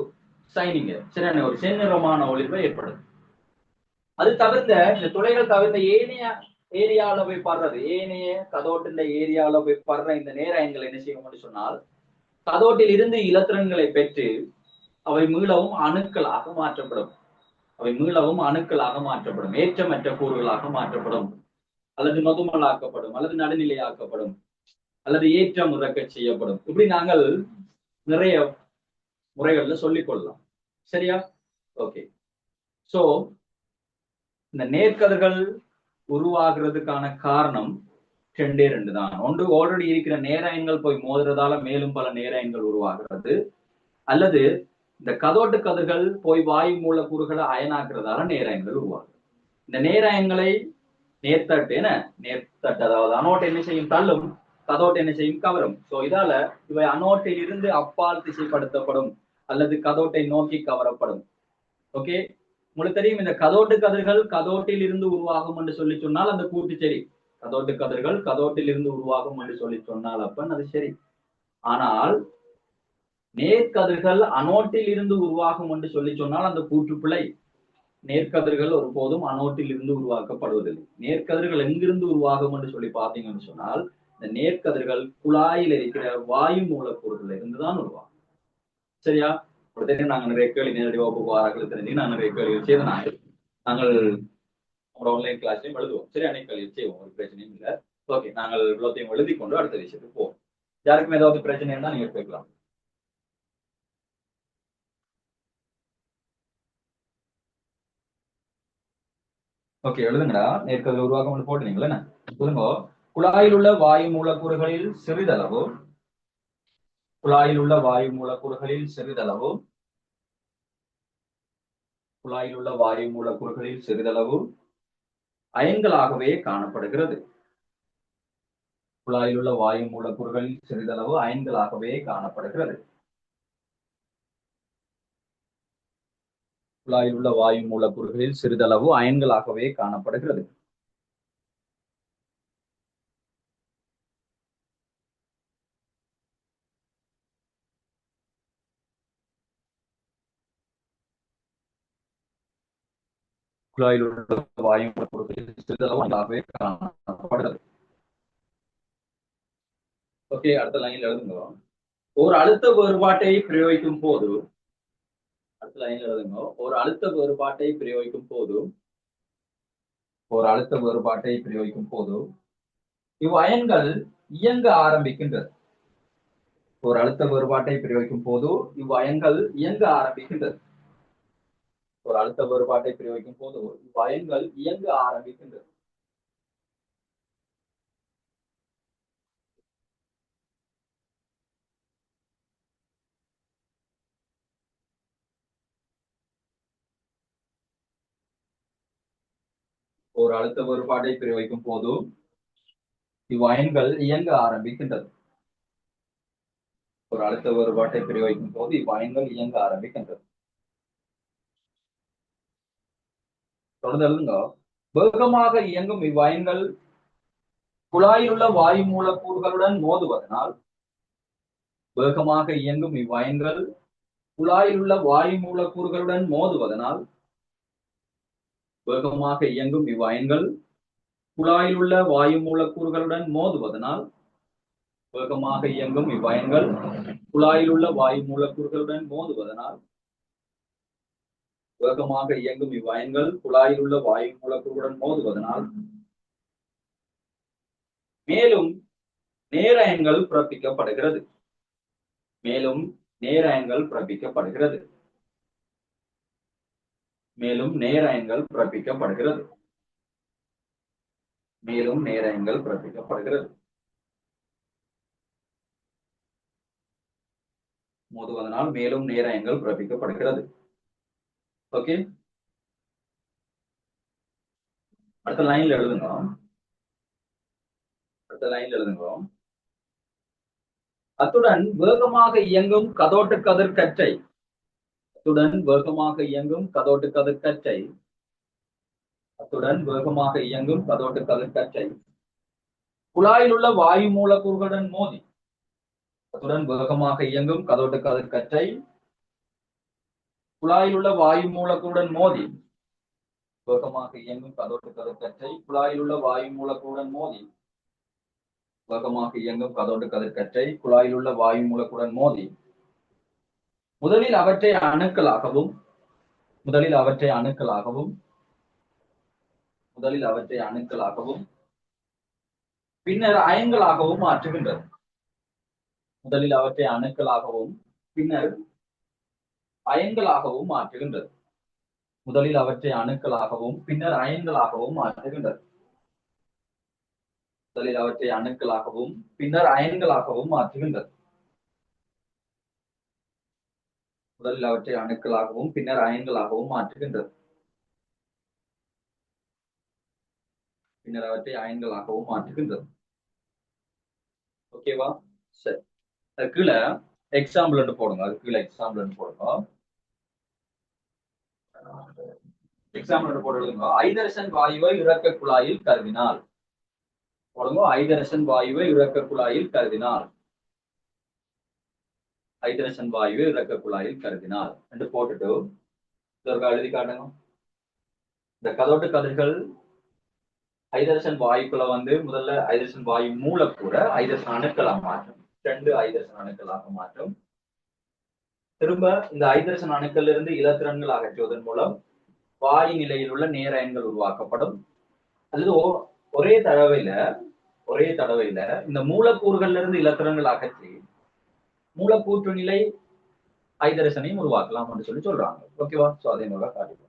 Speaker 1: சைனிங் சரியான ஒரு செந்நிறமான ஒளிர்வை ஏற்படுது. அது தவிர்த்த இந்த துளைகள் தவிர்த்த ஏனைய ஏரியாவில போய் படுறது, ஏனைய கதோட்டின் ஏரியாவில போய் படுற இந்த நேர அயன்கள் என்ன செய்யும் சொன்னால் கதோட்டில் இருந்து இலத்திரன்களை பெற்று அவை மீளவும் அணுக்களாக மாற்றப்படும். அவை மீளவும் அணுக்களாக மாற்றப்படும், ஏற்றமற்ற கூறுகளாக மாற்றப்படும், அல்லது நொதுமலாக்கப்படும், அல்லது நடுநிலையாக்கப்படும், அல்லது ஏற்றம் இறக்க செய்யப்படும். இப்படி நாங்கள் நிறைய முறைகள்ல சொல்லிக் கொள்ளலாம். சரியா? ஓகே. சோ இந்த நேர்கதிர்கள் உருவாகிறதுக்கான காரணம் ரெண்டு தான். ஒன்று ஆல்ரெடி இருக்கிற நேரயன்கள் போய் மோதுறதால மேலும் பல நேரயன்கள் உருவாகிறது, அல்லது இந்த கதோட்டு கதிர்கள் போய் வாயு மூலக்கூறுகளை அயனாக்குறதால நேரயன்கள் உருவாகுது. இந்த நேரயன்களை நேர்த்தட்டு அதாவது அனோட்டை என்ன செய்யும்? தள்ளும். கதோட்டை என்ன செய்யும்? கவரும். சோ இதால இவை அனோட்டில் இருந்து அப்பால் திசைப்படுத்தப்படும் அல்லது கதோட்டை நோக்கி கவரப்படும். ஓகே, உங்களுக்கு தெரியும் இந்த கதோட்டு கதிர்கள் கதோட்டில் இருந்து உருவாகும் என்று சொல்லி சொன்னால் அந்த கூட்டு சரி. கதோட்டு கதிர்கள் கதோட்டில் இருந்து உருவாகும் என்று சொல்லி சொன்னால் அப்ப அது சரி. ஆனால் நேர்கதிர்கள் அனோட்டில் இருந்து உருவாகும் என்று சொல்லி சொன்னால் அந்த கூற்று பிழை. நேர்கதிர்கள் ஒருபோதும் அனோட்டில் இருந்து உருவாக்கப்படுவதில்லை. நேர்கதிர்கள் எங்கிருந்து உருவாகும் என்று சொல்லி பார்த்தீங்கன்னு சொன்னால் இந்த நேர்கதிர்கள் குழாயில் இருக்கிற வாயு மூலக்கூறுகள் இருந்துதான் உருவாகும். சரியா? நாங்கள் நிறைய கேள்வி நேரடி வகுப்பு வாராக்கள் தெரிஞ்சு நான் நிறைய கேள்விகள் செய்து நாங்கள் ஆன்லைன் கிளாஸ்லையும் எழுதுவோம். சரி, அனைத்து கேள்வி செய்வோம், ஒரு பிரச்சனையும் இல்லை. ஓகே, நாங்கள் இவ்வளோத்தையும் எழுதி கொண்டு அடுத்த விஷயத்துக்கு போவோம். யாருக்கும் ஏதாவது பிரச்சனை இருந்தா நீங்க கேட்கலாம். ஓகே, எழுதுங்கடா. நேர்கதிர் உருவாக்கம் போட்டுனீங்களா என்ன? சொல்லுங்க. குழாயில் உள்ள வாயு மூலக்கூறுகளில் சிறிதளவு குழாயில் உள்ள வாயு மூலக்கூறுகளில் சிறிதளவு குழாயில் உள்ள வாயு மூலக்கூறுகளில் சிறிதளவு அயன்களாகவே காணப்படுகிறது. குழாயில் உள்ள வாயு மூலக்கூறுகளில் சிறிதளவு அயன்களாகவே காணப்படுகிறது. குழாயில் உள்ள வாயு மூலக்கூறுகளில் சிறிதளவு அயன்களாகவே காணப்படுகிறது. குழாயில் உள்ள வாயு மூலக்கூறுகளில் சிறிதளவு அயன்களாகவே காணப்படுகிறது. ஓகே, அடுத்த லைன்ல எழுதுங்க. ஒரு அழுத்த வேறுபாட்டை பிரயோகிக்கும் போது அடுத்த லைன்ல எழுதுங்க. ஒரு அழுத்த வேறுபாட்டை பிரயோகிக்கும் போது இவ்வயன்கள் இயங்க ஆரம்பிக்கின்றது. ஒரு அழுத்த வேறுபாட்டை பிரயோகிக்கும் போது இவ்வயன்கள் இயங்க ஆரம்பிக்கின்றது. ஒரு அழுத்த வேறுபாட்டை பிரயோகிக்கும் போது இவ்வயன்கள் இயங்க ஆரம்பிக்கின்றது. ஒரு அழுத்த வேறுபாட்டை பிரயோகிக்கும் போது இவ்வயன்கள் இயங்க ஆரம்பிக்கின்றது. ஒரு அழுத்த வேறுபாட்டை பிரயோகிக்கும் போது இவ்வயன்கள் இயங்க ஆரம்பிக்கின்றது. தொடர்ந்து எழுதுங்க. வேகமாக இயங்கும் இவ்வயன்கள் குழாயில் உள்ள வாயு மூலக்கூறுகளுடன் மோதுவதனால் வேகமாக இயங்கும் இவ்வயன்கள் குழாயில் உள்ள வாயு மூலக்கூறுகளுடன் மோதுவதனால் வேகமாக இயங்கும் இவ்வயன்கள் குழாயில் உள்ள வாயு மூலக்கூறுகளுடன் மோதுவதனால் வேகமாக இயங்கும் இவ்வயன்கள் குழாயில் உள்ள வாயு மூலக்கூறுகளுடன் மோதுவதனால் வேகமாக இயங்கும் இவ்வயன்கள் குழாயில் உள்ள வாயு மூலக்கூறுடன் மோதுவதனால் மேலும் நேரயன்கள் பிறப்பிக்கப்படுகிறது. மேலும் நேரயன்கள் பிறப்பிக்கப்படுகிறது. மேலும் நேரயன்கள் பிறப்பிக்கப்படுகிறது. மேலும் நேரயன்கள் பிறப்பிக்கப்படுகிறது. மோதுவதனால் மேலும் நேரயன்கள் பிறப்பிக்கப்படுகிறது. ஓகே, அடுத்த லைன்ல எழுதுங்க. அடுத்த லைன்ல எழுதுங்க. அத்துடன் வேகமாக இயங்கும் கதோட்டு கதிர்கற்றை அத்துடன் வேகமாக இயங்கும் கதோட்டு கதிர்கற்றை அத்துடன் வேகமாக இயங்கும் கதோட்டு கதிர்கற்றை குழாயில் உள்ள வாயு மூலக்கூறுகளுடன் மோதி அத்துடன் வேகமாக இயங்கும் கதோட்டு கதிர்கற்றை குழாயில் உள்ள வாயு மூலக்கூறுடன் மோதி வேகமாக இயங்கும் கதோட்டு கதிர்கற்றை குழாயில் உள்ள வாயு மூலக்கூறுடன் மோதி வேகமாக இயங்கும் கதோட்டு கதிர்கற்றை குழாயில் உள்ள வாயு மூலக்கூறுடன் மோதி முதலில் அவற்றை அணுக்களாகவும் முதலில் அவற்றை அணுக்களாகவும் பின்னர் அயன்களாகவும் மாற்றுகின்றது. முதலில் அவற்றை அணுக்களாகவும் பின்னர் அயன்களாகவும் மாற்றுகின்றது. முதலில் அவற்றை அணுக்களாகவும் பின்னர் அயன்களாகவும் மாற்றுகின்றது. முதலில் அவற்றை அணுக்களாகவும் பின்னர் அயன்களாகவும் மாற்றுகின்றது. முதலில் அவற்றை அணுக்களாகவும் பின்னர் அயன்களாகவும் மாற்றுகின்றது. பின்னர் அவற்றை அயன்களாகவும் மாற்றுகின்றது. ஓகேவா? சரி, அது கீழே எக்ஸாம்பிள் போடுங்க. அது கீழே எக்ஸாம்பிள் போடுங்க. எக்ஸாம்பிள் போடுங்க. ஐதரசன் வாயுவை இறக்க குழாயில் கருதினால் போடுங்க. ஐதரசன் வாயுவை இறக்க குழாயில் கருதினால் ஐதரசன் வாயுவை இறக்க குழாயில் கருதினால் என்று போட்டுட்டு இதற்கு எழுதி காட்டுங்க. இந்த கதோட்டு கதிர்கள் ஐதரசன் வாயுக்களை முதல்ல ஐதரசன் வாயு மூலக்கூற ஐதரசன் அணுக்களாக மாற்றும். 2 ஐதரசன் அணுக்களாக மாற்றும். திரும்ப இந்த ஐதரசன் அணுக்கள் இருந்து இலத்திரன்கள் அகற்றுவதன் மூலம் வாயு நிலையில் உள்ள நேரயன்கள் உருவாக்கப்படும். அல்லது ஒரே தடவையில இந்த மூலக்கூறுகள்ல இருந்து இலத்திரன்கள் அகற்றி மூலக்கூற்று நிலை ஐதரசனையும் உருவாக்கலாம் என்று சொல்றாங்க. ஓகேவா? சோ அதே மாதிரி காட்டுவோம்.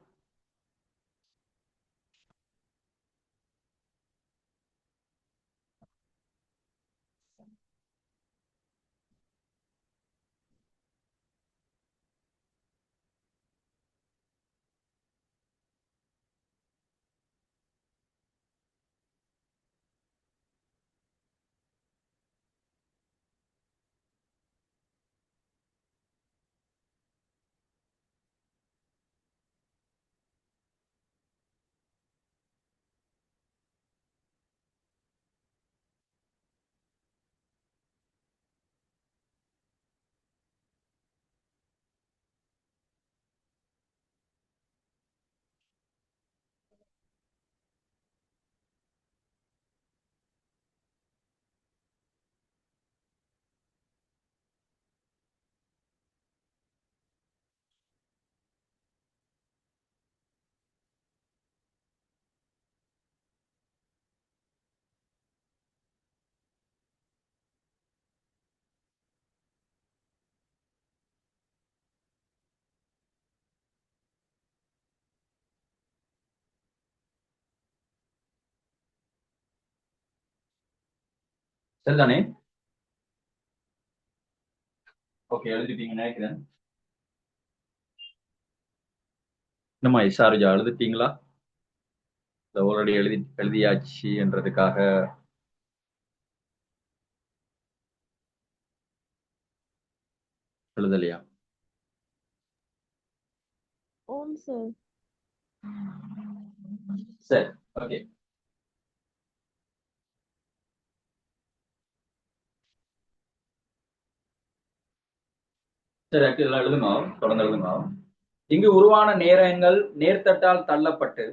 Speaker 1: சரிதானே? ஓகே, எழுதிட்டீங்கன்னு நினைக்கிறேன். நம்ம சார்ஜா எழுதிட்டீங்களா? ஆல்ரெடி எழுதியாச்சு என்றதுக்காக எழுதலையா?
Speaker 2: ஓம் சார்.
Speaker 1: சரி, ஓகே. சரி, எல்லாம் எழுதுங்க. தொடர்ந்து எழுதுங்க. இங்கு உருவான நேரயன்கள் நேர்த்தட்டால் தள்ளப்பட்டு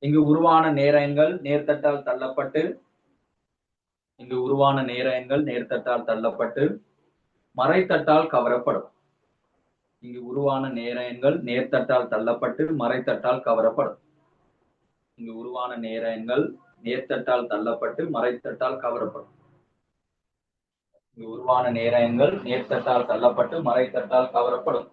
Speaker 1: இங்கு உருவான நேரயன்கள் நேர்த்தட்டால் தள்ளப்பட்டு மறைத்தட்டால் கவரப்படும். இங்கு உருவான நேரயன்கள் நேர்த்தட்டால் தள்ளப்பட்டு மறைத்தட்டால் கவரப்படும். இங்கு உருவான நேரயன்கள் நேர்த்தட்டால் தள்ளப்பட்டு மறைத்தட்டால் கவரப்படும். இங்கு உருவான நேரயன்கள் நேர்த்தட்டால் தள்ளப்பட்டு மறைத்தட்டால் கவரப்படும்.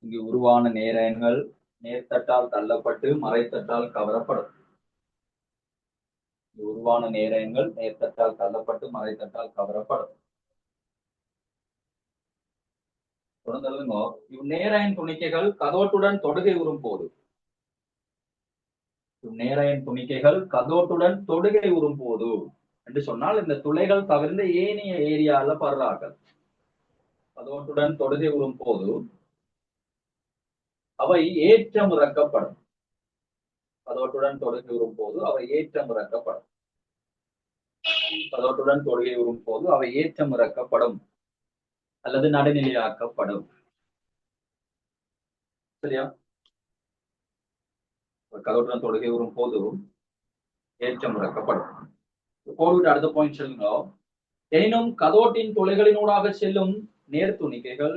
Speaker 1: இங்கு உருவான நேரயன்கள் நேர்த்தட்டால் தள்ளப்பட்டு மறைத்தட்டால் கவரப்படும். உருவான நேரயன்கள் நேர்த்தட்டால் தள்ளப்பட்டு மறைத்தட்டால் கவரப்படும். தொடர்ந்தெழுதுங்கோ. இவ்நேரயன் துணிக்கைகள் கதோட்டுடன் தொடுகை உறும் போது இவ்நேரயன் துணிக்கைகள் கதோட்டுடன் தொடுகை உறும் போது என்று சொன்னால் இந்த துளைகள் தவிர்ந்த ஏனைய ஏரியால படுறார்கள். கதோட்டுடன் தொடுகை உறும் போது அவை ஏற்றம் இறக்கப்படும். கதோட்டுடன் தொடுகை உறும் போது அவை ஏற்றம் இறக்கப்படும். கதோட்டுடன் தொடுகை உறும் போது அவை ஏற்றம் இறக்கப்படும் அல்லது நடுநிலையாக்கப்படும். சரியா? கதோட்டுடன் தொடுகை உறும் போது ஏற்றம் இறக்கப்படும். கோடுவிட்டு அடுத்த பாயிண்ட் சொல்லுங்க. எனினும் கதோட்டின் துளைகளினூடாக செல்லும் நேர்த்துணிக்கைகள்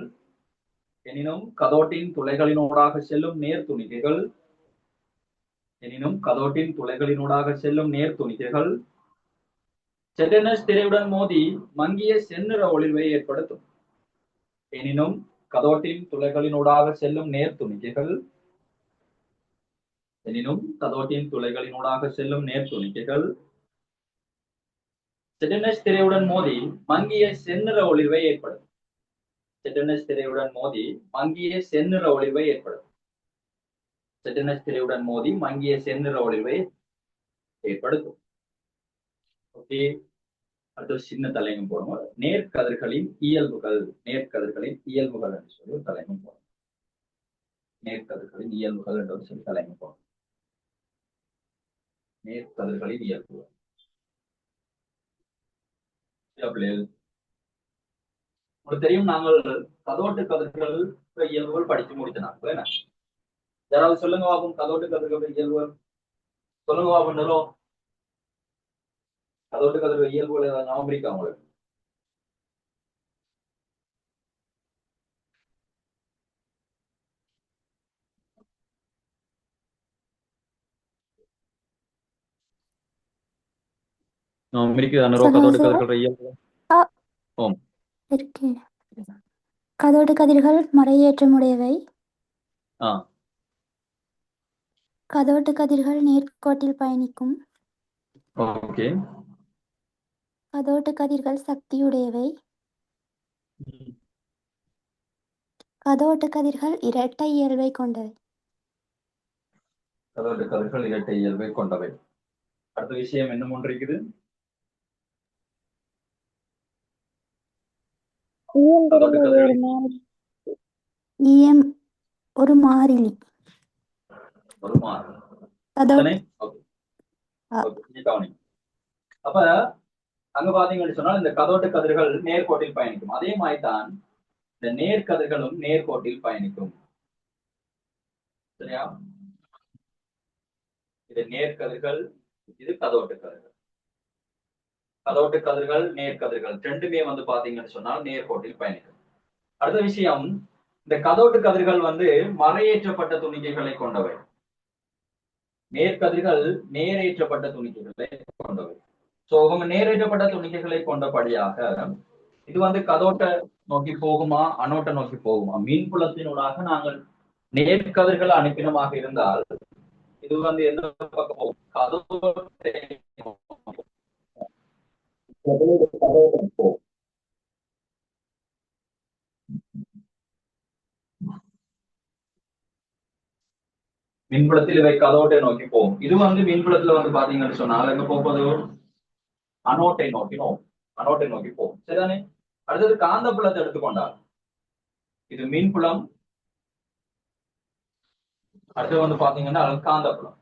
Speaker 1: எனினும் கதோட்டின் துளைகளினூடாக செல்லும் நேர்த்துணிக்கைகள் எனினும் கதோட்டின் துளைகளினூடாக செல்லும் நேர்த்துணிக்கைகள் செட்டனஸ் திரையுடன் மோதி மங்கிய செந்நிற ஒளிர்வை ஏற்படுத்தும். எனினும் கதோட்டின் துளைகளினூடாக செல்லும் நேர்த்துணிக்கைகள் எனினும் கதோட்டின் துளைகளினூடாக செல்லும் நேர்த்துணிக்கைகள் செட்டனஸ் திரையுடன் மோதி மங்கிய செந்நிற ஒளிர்வை ஏற்படும். செட்டனஸ் திரையுடன் மோதி மங்கிய செந்நிற ஒளிர்வை ஏற்படும். செட்டனஸ் திரையுடன் மோதி மங்கிய செந்நிற ஒளிர்வை ஏற்படுத்தும். ஓகே, அடுத்த சின்ன தலைங்கம் போடுவோம். நேர்கதிர்களின் இயல்புகள். நேர்கதிர்களின் இயல்புகள் என்று சொல்லி ஒரு தலைங்கம் போடும். நேர்கதிர்களின் இயல்புகள் என்று சொல்லி தலைங்கம் போடும். நேர்கதிர்களின் இயல்புகள். உங்களுக்கு தெரியும், நாங்கள் கதோட்டு கதிர்கள் இயல்புகள் படித்து முடித்தனாங்க. யாராவது சொல்லுங்க பாபும், கதோட்டு கதிர்கள் இயல்புகள் சொல்லுங்க பாபுன்றோம். கதோட்டு கதிர்கள் இயல்புகள் ஏதாவது ஞாபகம் இருக்கா உங்களுக்கு? கதோட்டு கதிர்கள் இயல்புகள்.
Speaker 3: கதோட்டு கதிர்கள் மறையேற்றமுடையவை. கதோட்டு கதிர்கள் நேர்கோட்டில் பயணிக்கும்.
Speaker 1: ஓகே.
Speaker 3: கதோட்டு கதிர்கள் சக்தியுடையவை. கதோட்டு கதிர்கள் இரட்டை இயல்பை கொண்டவை.
Speaker 1: கதோட்டு கதிர்கள் இரட்டை இயல்பை கொண்டவை. அடுத்த விஷயம் என்ன ஒன்று இருக்குது?
Speaker 3: ஒரு மாறிலி.
Speaker 1: ஒரு மாறிலி. அப்ப அங்க பாத்தீங்கன்னு சொன்னால் இந்த கதோட்டு கதிர்கள் நேர்கோட்டில் பயணிக்கும். அதே மாதிரிதான் இந்த நேர்கதிர்களும் நேர்கோட்டில் பயணிக்கும். சரியா? இது நேர்கதிர்கள், இது கதோட்டு கதிர்கள். கதோட்டு கதிர்கள் நேர்கதிர்கள் ரெண்டுமே வந்து பாத்தீங்கன்னு சொன்னால் நேர்கோட்டில் பயணிக்கும். அடுத்த விஷயம், இந்த கதோட்டு கதிர்கள் வந்து மறையேற்றப்பட்ட துணிக்கைகளை கொண்டவை. நேர்கதிர்கள் நேரேற்றப்பட்ட துணிக்கைகளை கொண்டவை. சோ அவங்க நேரேற்றப்பட்ட துணிக்கைகளை கொண்டபடியாக இது வந்து கதோட்ட நோக்கி போகுமா அனோட்ட நோக்கி போகுமா? மீன்புலத்தினூடாக நாங்கள் நேர்கதிர்களை அனுப்பினமாக இருந்தால் இது வந்து எந்த பக்கம் போகும்? கதோட்டை போகும். மின்புலத்தில் இவை கதோட்டை நோக்கி போகும். இது வந்து மின்புலத்துல வந்து பாத்தீங்கன்னு சொன்னால் எங்க போகுது? அனோட்டை நோக்கி அனோட்டை நோக்கி போகும். சரிதானே? அடுத்தது காந்த புலத்தை எடுத்துக்கொண்டால் இது மின்புலம். அடுத்தது வந்து பாத்தீங்கன்னா காந்தப்புலம்.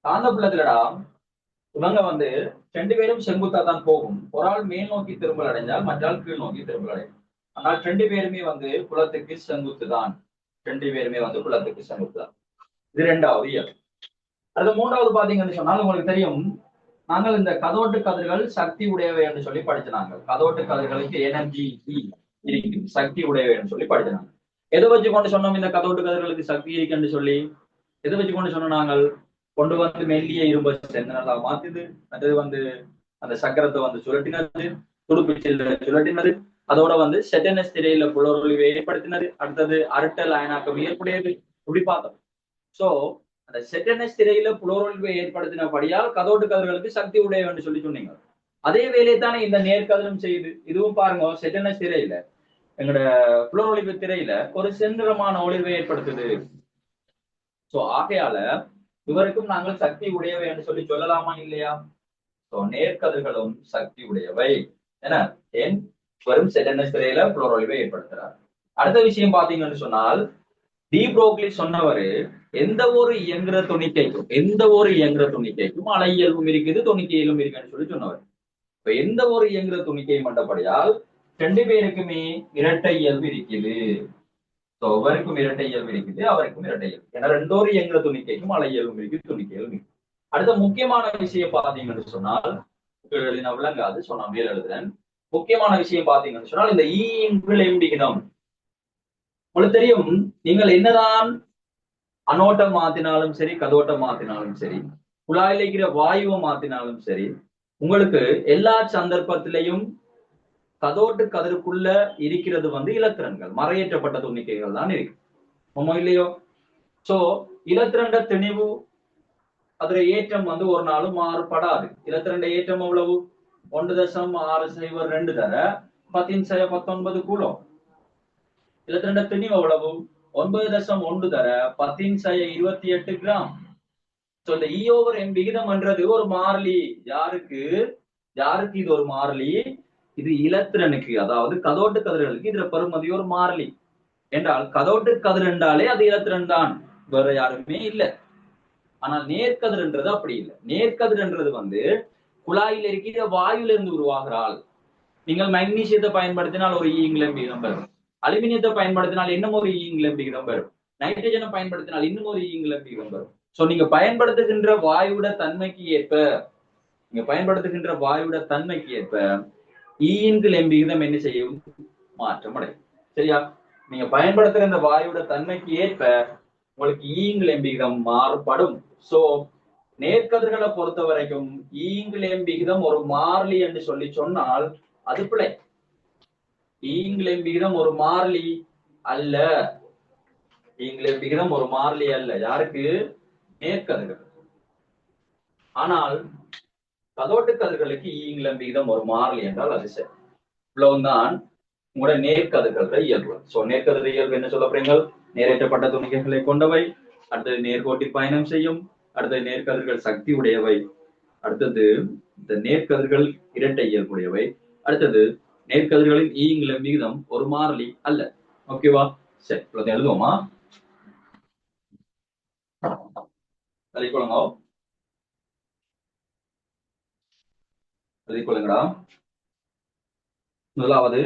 Speaker 1: காந்தப்புலத்துலடா இவங்க வந்து ரெண்டு பேரும் செங்குத்தா தான் போகும். ஒரு ஆள் மேல் நோக்கி திரும்பல் அடைஞ்சால் மற்றால் கீழ் நோக்கி திரும்பல் அடையும். ஆனால் ரெண்டு பேருமே வந்து புலத்துக்கு செங்குத்து தான். ரெண்டு பேருமே வந்து புலத்துக்கு செங்குத்து தான். இது ரெண்டாவது இயல். அடுத்த மூன்றாவது பாத்தீங்கன்னு சொன்னால் உங்களுக்கு தெரியும், நாங்கள் இந்த கதோட்டு கதிர்கள் சக்தி உடையவை என்று சொல்லி படிச்சினாங்க. கதோட்டு கதிர்களுக்கு எனர்ஜி E இருக்கும், சக்தி உடையவைன்னு சொல்லி படிச்சாங்க. எதை வச்சு கொண்டு சொன்னோம் இந்த கதோட்டு கதிர்களுக்கு சக்தி இருக்குன்னு சொல்லி? எதை வச்சு கொண்டு சொன்னோம் நாங்கள்? கொண்டு வந்து மெல்லிய இரும்பு செந்தனலா மாத்துது, அது வந்து அந்த சக்கரத்தை வந்து சுழட்டினது, துடுப்பு சுழட்டினது, அதோட வந்து செட்டனஸ் திரையில புலொலிவை ஏற்படுத்தினது, அடுத்தது அரட்டல் அயனாக்கம் ஏற்புடையது, இப்படி பார்த்தோம். சோ அந்த செட்டனஸ் திரையில புலோரொலிவை ஏற்படுத்தினபடியால் கதோட்டு கதிர்களுக்கு சக்தி உடையவன்னு சொல்லி சொன்னீங்க. அதே வேலையை தானே இந்த நேர்கதிரும் செய்யுது. இதுவும் பாருங்க, செட்டனஸ் திரையில எங்களோட புலொலிவு திரையில ஒரு செந்தரமான ஒளிர்வை ஏற்படுத்துது. சோ ஆகையால இவருக்கும் நாங்கள் சக்தி உடையவை என்று சொல்லி சொல்லலாமா இல்லையா? சோ நேர்கதிர்களும் சக்தி உடையவை என ஏன் வரும் செட்டனஸ் திரையில புலோரொலிவை ஏற்படுத்துறார். அடுத்த விஷயம் பாத்தீங்கன்னு சொன்னால், டி புரோக்லி சொன்னவரு எந்த ஒரு இயந்திர துணிக்கைக்கும் அலை இயல்பும் இருக்குது, துணிக்கையிலும் இருக்குன்னு சொல்லி சொன்னவர். இப்ப எந்த ஒரு இயந்திர துணிக்கை மண்டபடியால் 2 பேருக்குமே இரட்டை இயல்பு இருக்குது. இவருக்கும் இரட்டை இயல்பு இருக்குது, அவருக்கும் இரட்டை இயல்பு. ஏன்னா 2 இயந்திர துணிக்கைக்கும் அலை இயல்பும் இருக்குது, துணிக்கையிலும் இருக்கு. அடுத்த முக்கியமான விஷயம் பாத்தீங்கன்னு சொன்னால், விளங்காது சொன்ன மேல் எழுதுறேன். முக்கியமான விஷயம் பாத்தீங்கன்னு சொன்னால், இந்த ஈ விகிதம் உங்களுக்கு தெரியும். நீங்கள் என்னதான் அனோட்டம் மாத்தினாலும் சரி, கதோட்டம் மாத்தினாலும் சரி, குழாயில் இருக்கிற வாயுவை மாத்தினாலும் சரி, உங்களுக்கு எல்லா சந்தர்ப்பத்திலையும் கதோட்டு கதிருக்குள்ள இருக்கிறது வந்து இலத்திரன்கள், மறையேற்றப்பட்ட துணிக்கைகள் தான் இருக்கு. ஆமா இல்லையோ? சோ இலத்திரண்ட திணிவு அதுல ஏற்றம் வந்து ஒரு நாளும் மாறுபடாது. இலத்திரண்ட ஏற்றம் எவ்வளவு? 1.602 தர 10⁻19 கூலம். இலத்திரண்ட திணிவு எவ்வளவு? 9.1 தர 10⁻28 கிராம். சோ இந்த E/M விகிதம் என்றது ஒரு மாறிலி. யாருக்கு இது ஒரு மாறிலி? இது இலத்திரனுக்கு, அதாவது கதோட்டு கதிர்களுக்கு இதுல பெறுமதி ஒரு மாறிலி என்றால், கதோட்டு கதிர் என்றாலே அது இலத்திரன் தான், வேற யாருமே இல்லை. ஆனால் நேர்கதிர்ன்றது அப்படி இல்லை. நேர்கதிர்ன்றது வந்து குழாயில் இருக்கிற வாயுல இருந்து உருவாகிறாள். நீங்கள் மெக்னீசியத்தை பயன்படுத்தினால் ஒரு ஈங்கிலம் விகிதம் பெறும், அலுமினியத்தை பயன்படுத்தினால் இன்னும் ஒரு ஈங்கிலம் விகிதம் பெறும், நைட்ரஜனை பயன்படுத்தினால் இன்னும் ஒரு ஈங்கிலம் விகிதம் பெறும். சோ நீங்க பயன்படுத்துகின்ற வாயுட தன்மைக்கு ஏற்ப ஈங்கிலம் விகிதம் என்ன செய்யும்? மாற்றம் அடையும். சரியா? நீங்க பயன்படுத்துகிற இந்த வாயுட தன்மைக்கு ஏற்ப உங்களுக்கு ஈங்கிலம் விகிதம் மாறுபடும். சோ நேர்கதிர்களை பொறுத்த வரைக்கும் ஈங்கிலம் விகிதம் ஒரு மாறிலி என்று சொல்லி சொன்னால் அது பிழை. ஈங்கிலம் விகிதம் ஒரு மாறிலி அல்ல. ஈங்கிலம் விகிதம் ஒரு மாறிலி அல்ல. யாருக்கு? நேர்கதிர்கள். ஆனால் கதோட்டு கதிர்களுக்கு ஈங்கிலம் விகிதம் ஒரு மாறிலி என்றால் அது சரி. இவ்வளவுதான் உங்களோட நேர்கதிர்கள இயல்பு. சோ நேர்கதிர் இயல்பு என்ன சொல்ல போறீங்க? நேரேற்றப்பட்ட துணிக்கைகளை கொண்டவை, அடுத்தது நேர்கோட்டில் பயணம் செய்யும், அடுத்தது நேர்கதிர்கள் சக்தி உடையவை, அடுத்தது இந்த நேர்கதிர்கள் இரட்டை இயல்புடையவை, அடுத்தது நேர்கதிர்களின் ஈங்கிலம் விகிதம் ஒரு மாறிலி அல்ல. ஓகேவா? சரி, இவ்வளவு எழுதுவோமா? எழுதிக்கொள்ளுங்கடா. முதலாவது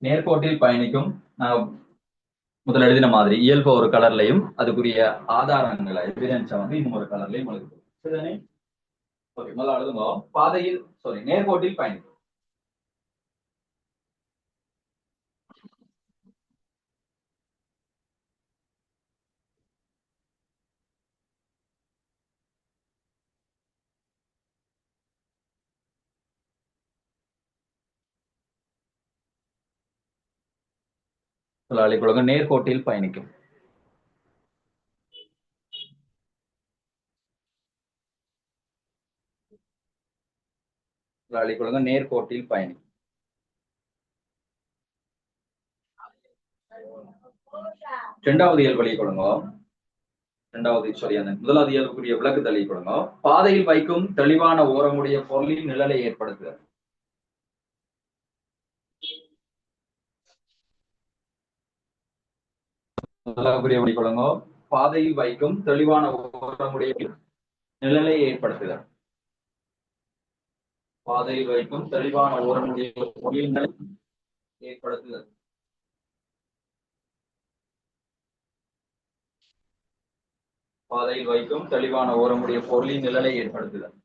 Speaker 1: நேர்கோட்டில் பயணிக்கும், முதல்ல எழுதின மாதிரி இயல்பு ஒரு கலர்லையும் அதுக்குரிய ஆதாரங்களை எவிடன்ஸை வந்து இன்னும் ஒரு கலர்லையும் எழுதும். சரிதானே? ஓகே, முதல்ல எழுதுங்க. நேர்கோட்டில் பயணிக்கும். நேர்கோட்டில் பயணிக்கும். நேர்கோட்டில் பயணிக்கும். இரண்டாவது இயல்பு கொடுங்க. முதலாவது இயல்புக்குரிய விளக்கு தள்ளி கொடுங்க. பாதையில் வைக்கும் தெளிவான ஓரமுடைய பொருளின் நிழலை ஏற்படுத்துகிறது. கொடுங்க. பாதையில் வைக்கும் தெளிவான ஓரமுடைய நிழலை ஏற்படுத்துகிறது. பாதையில் வைக்கும் தெளிவான ஓரமுடைய பொருளின் நிழலை ஏற்படுத்துகிறது. பாதையில் வைக்கும் தெளிவான ஓரமுடைய பொருளின் நிழலை ஏற்படுத்துதல்.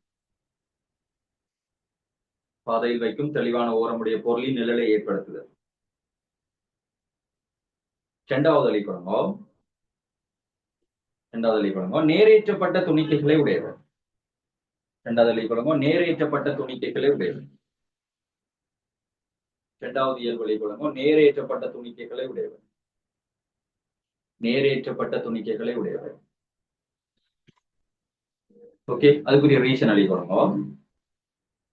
Speaker 1: பாதையில் வைக்கும் தெளிவான ஓரமுடைய பொருளின் நிழலை ஏற்படுத்துதல். இரண்டாவது அழிப்படுங்கோ. இரண்டாவது அழிப்படுங்கோ நேரேற்றப்பட்ட துணிக்கைகளை உடையவர். இரண்டாவது அழிப்படுங்கோ நேரேற்றப்பட்ட துணிக்கைகளை உடையவர். இரண்டாவது இயல்பு அழிப்படுங்கோ நேரேற்றப்பட்ட துணிக்கைகளை உடையவர். நேரேற்றப்பட்ட துணிக்கைகளை உடையவர். ஓகே, அதுக்குரிய ரீசன் அழிப்படுங்கோ.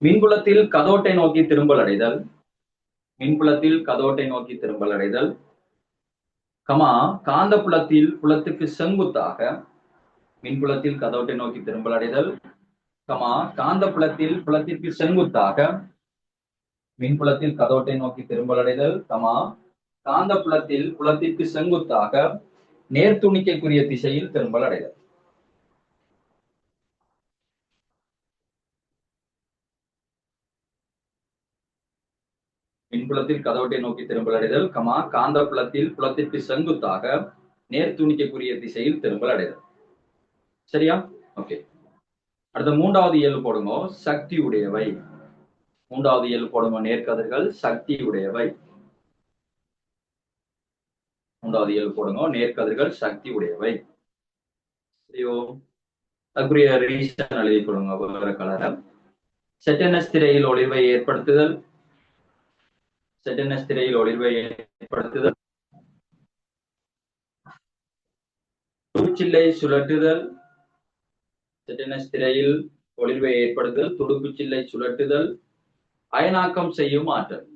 Speaker 1: மின்புலத்தில் கதோட்டை நோக்கி திரும்பல் அடைதல். மின்புலத்தில் கதோட்டை நோக்கி திரும்பல் அடைதல், கமா காந்த புலத்தில் புலத்துக்கு செங்குத்தாக. மின்புலத்தில் கதோட்டை நோக்கி திரும்பல் அடைதல், கமா காந்த புலத்தில் புலத்திற்கு செங்குத்தாக. மின்புலத்தில் கதோட்டை நோக்கி திரும்பல் அடைதல், கமா காந்த புலத்தில் புலத்திற்கு செங்குத்தாக நேர்த்துணிக்கைக்குரிய திசையில் திரும்பல் அடைதல். மின்புலத்தில் கதோட்டை நோக்கி திரும்பல் அடைதல், கமா காந்த புலத்தில் புலத்திற்கு செங்குத்தாக நேர்த்துணிக்கைக்குரிய திசையில் திரும்பல் அடைதல். சரியா? ஓகே. அடுத்த மூன்றாவது இயல்பு போடுங்க, சக்தி உடையவை. மூன்றாவது இயல்பு போடுங்க, நேர்கதிர்கள் சக்தி உடையவை. மூன்றாவது இயல்பு போடுங்க, நேர்கதிர்கள் சக்தி உடையவை. சரியோ? அதுக்குரிய ரீசன் எழுதி கொடுங்க வேற கலரை. செட்டனஸ் திரையில் ஒளிர்வை ஏற்படுத்துதல். செட்டனஸ் திரையில் ஒளிர்வை ஏற்படுத்துதல். துடுப்புச்சில்லை சுழற்றுதல். செட்டனஸ் திரையில் ஒளிர்வை ஏற்படுத்துதல், துடுப்புச்சில்லை சுழற்றுதல், அயனாக்கம் செய்யும் ஆற்றல்.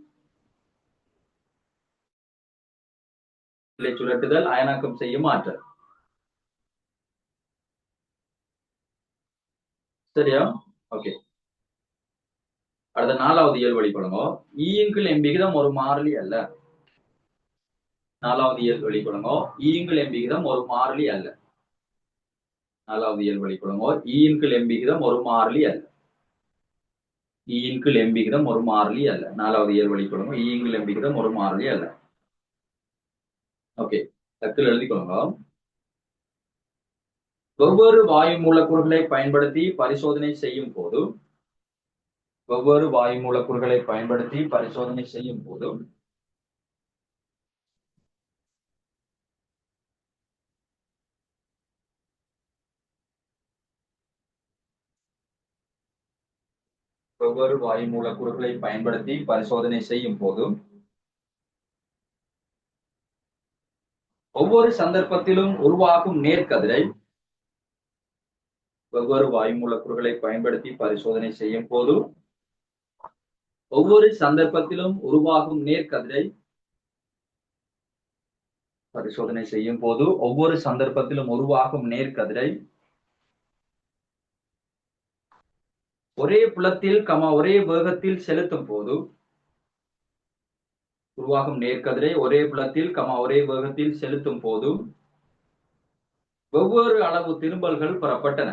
Speaker 1: சுழற்றுதல், அயனாக்கம் செய்யும் ஆற்றல். சரியா? ஓகே. அடுத்த நாலாவது இயல்பு வெளிப்படுங்க. ஈயுங்கள் எம்பிகிதம் ஒரு மாறிலி அல்ல. நாலாவது இயல்பு வெளிப்படுங்க. ஈயுங்கள் எம்பிகிதம் ஒரு மாறிலி அல்ல. நாலாவது இயல்பு வெளிப்படுங்க. ஈயுங்கள் எம்பிகிதம் ஒரு மாறிலி அல்ல. ஈயுங்கள் எம்பிகிதம் ஒரு மாறிலி அல்ல. நாலாவது இயல்பு வெளிப்படுங்க. ஈயுங்கள் எம்பிகிதம் ஒரு மாறிலி அல்ல. ஓகே, தக்கில் எழுதிக்கொள்ளுங்க. வெவ்வேறு வாயு மூலக்கூறுகளை பயன்படுத்தி பரிசோதனை செய்யும் போது, வெவ்வேறு வாயு மூலக்கூறுகளை பயன்படுத்தி பரிசோதனை செய்யும் போது வெவ்வேறு வாயு மூலக்கூறுகளை பயன்படுத்தி பரிசோதனை செய்யும் போது ஒவ்வொரு சந்தர்ப்பத்திலும் உருவாகும் நேர்கதிரை, வெவ்வேறு வாயு மூலக்கூறுகளை பயன்படுத்தி பரிசோதனை செய்யும் போது ஒவ்வொரு சந்தர்ப்பத்திலும் உருவாகும் நேர்கதிரை, பரிசோதனை செய்யும் போது ஒவ்வொரு சந்தர்ப்பத்திலும் உருவாகும் நேர்கதிரை ஒரே புலத்தில் ஒரே வேகத்தில் செலுத்தும் போது, உருவாகும் நேர்கதிரை ஒரே புலத்தில் ஒரே வேகத்தில் செலுத்தும் போது வெவ்வேறு அளவு திரும்பல்கள் பெறப்பட்டன.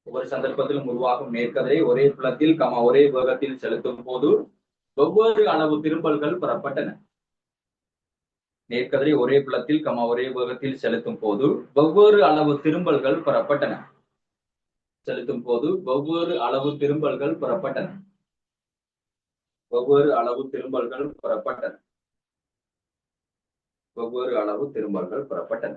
Speaker 1: ஒவ்வொரு சந்தர்ப்பத்திலும் உருவாகும் நேர்கதிரை ஒரே புலத்தில் ஒரே வேகத்தில் செலுத்தும் போது வெவ்வேறு அளவு திரும்பல்கள் பெறப்பட்டன. நேர்கதிரை ஒரே புலத்தில் ஒரே வேகத்தில் செலுத்தும் போது வெவ்வேறு அளவு திரும்பல்கள் பெறப்பட்டன. செலுத்தும் போது வெவ்வேறு அளவு திரும்பல்கள் பெறப்பட்டன. வெவ்வேறு அளவு திரும்பல்கள் பெறப்பட்டன. வெவ்வேறு அளவு திரும்பல்கள் பெறப்பட்டன.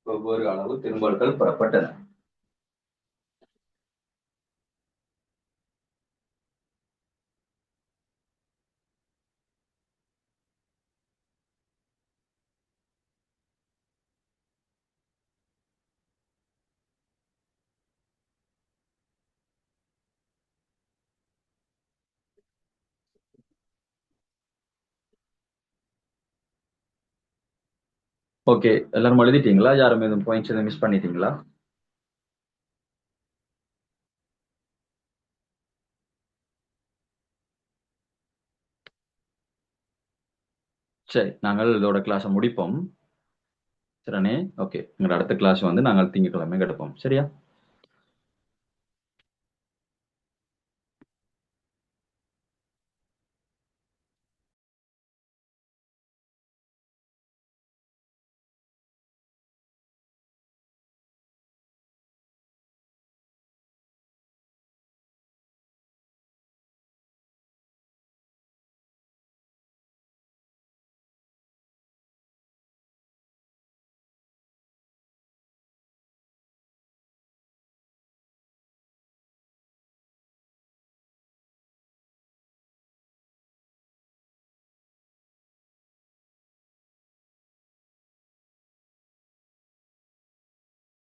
Speaker 1: வெவ்வேறு அளவு திரும்பல்கள் பெறப்பட்டன. ஓகே, எல்லாரும் எழுதிட்டீங்களா? யாரும் எதுவும் பாயிண்ட்ஸ் எதுவும் மிஸ் பண்ணிட்டீங்களா? சரி, நாங்கள் இதோட கிளாஸை முடிப்போம். சரிண்ணே? ஓகே, எங்களோட அடுத்த கிளாஸ் வந்து நாங்கள் திங்கட்கிழமை எடுப்போம். சரியா?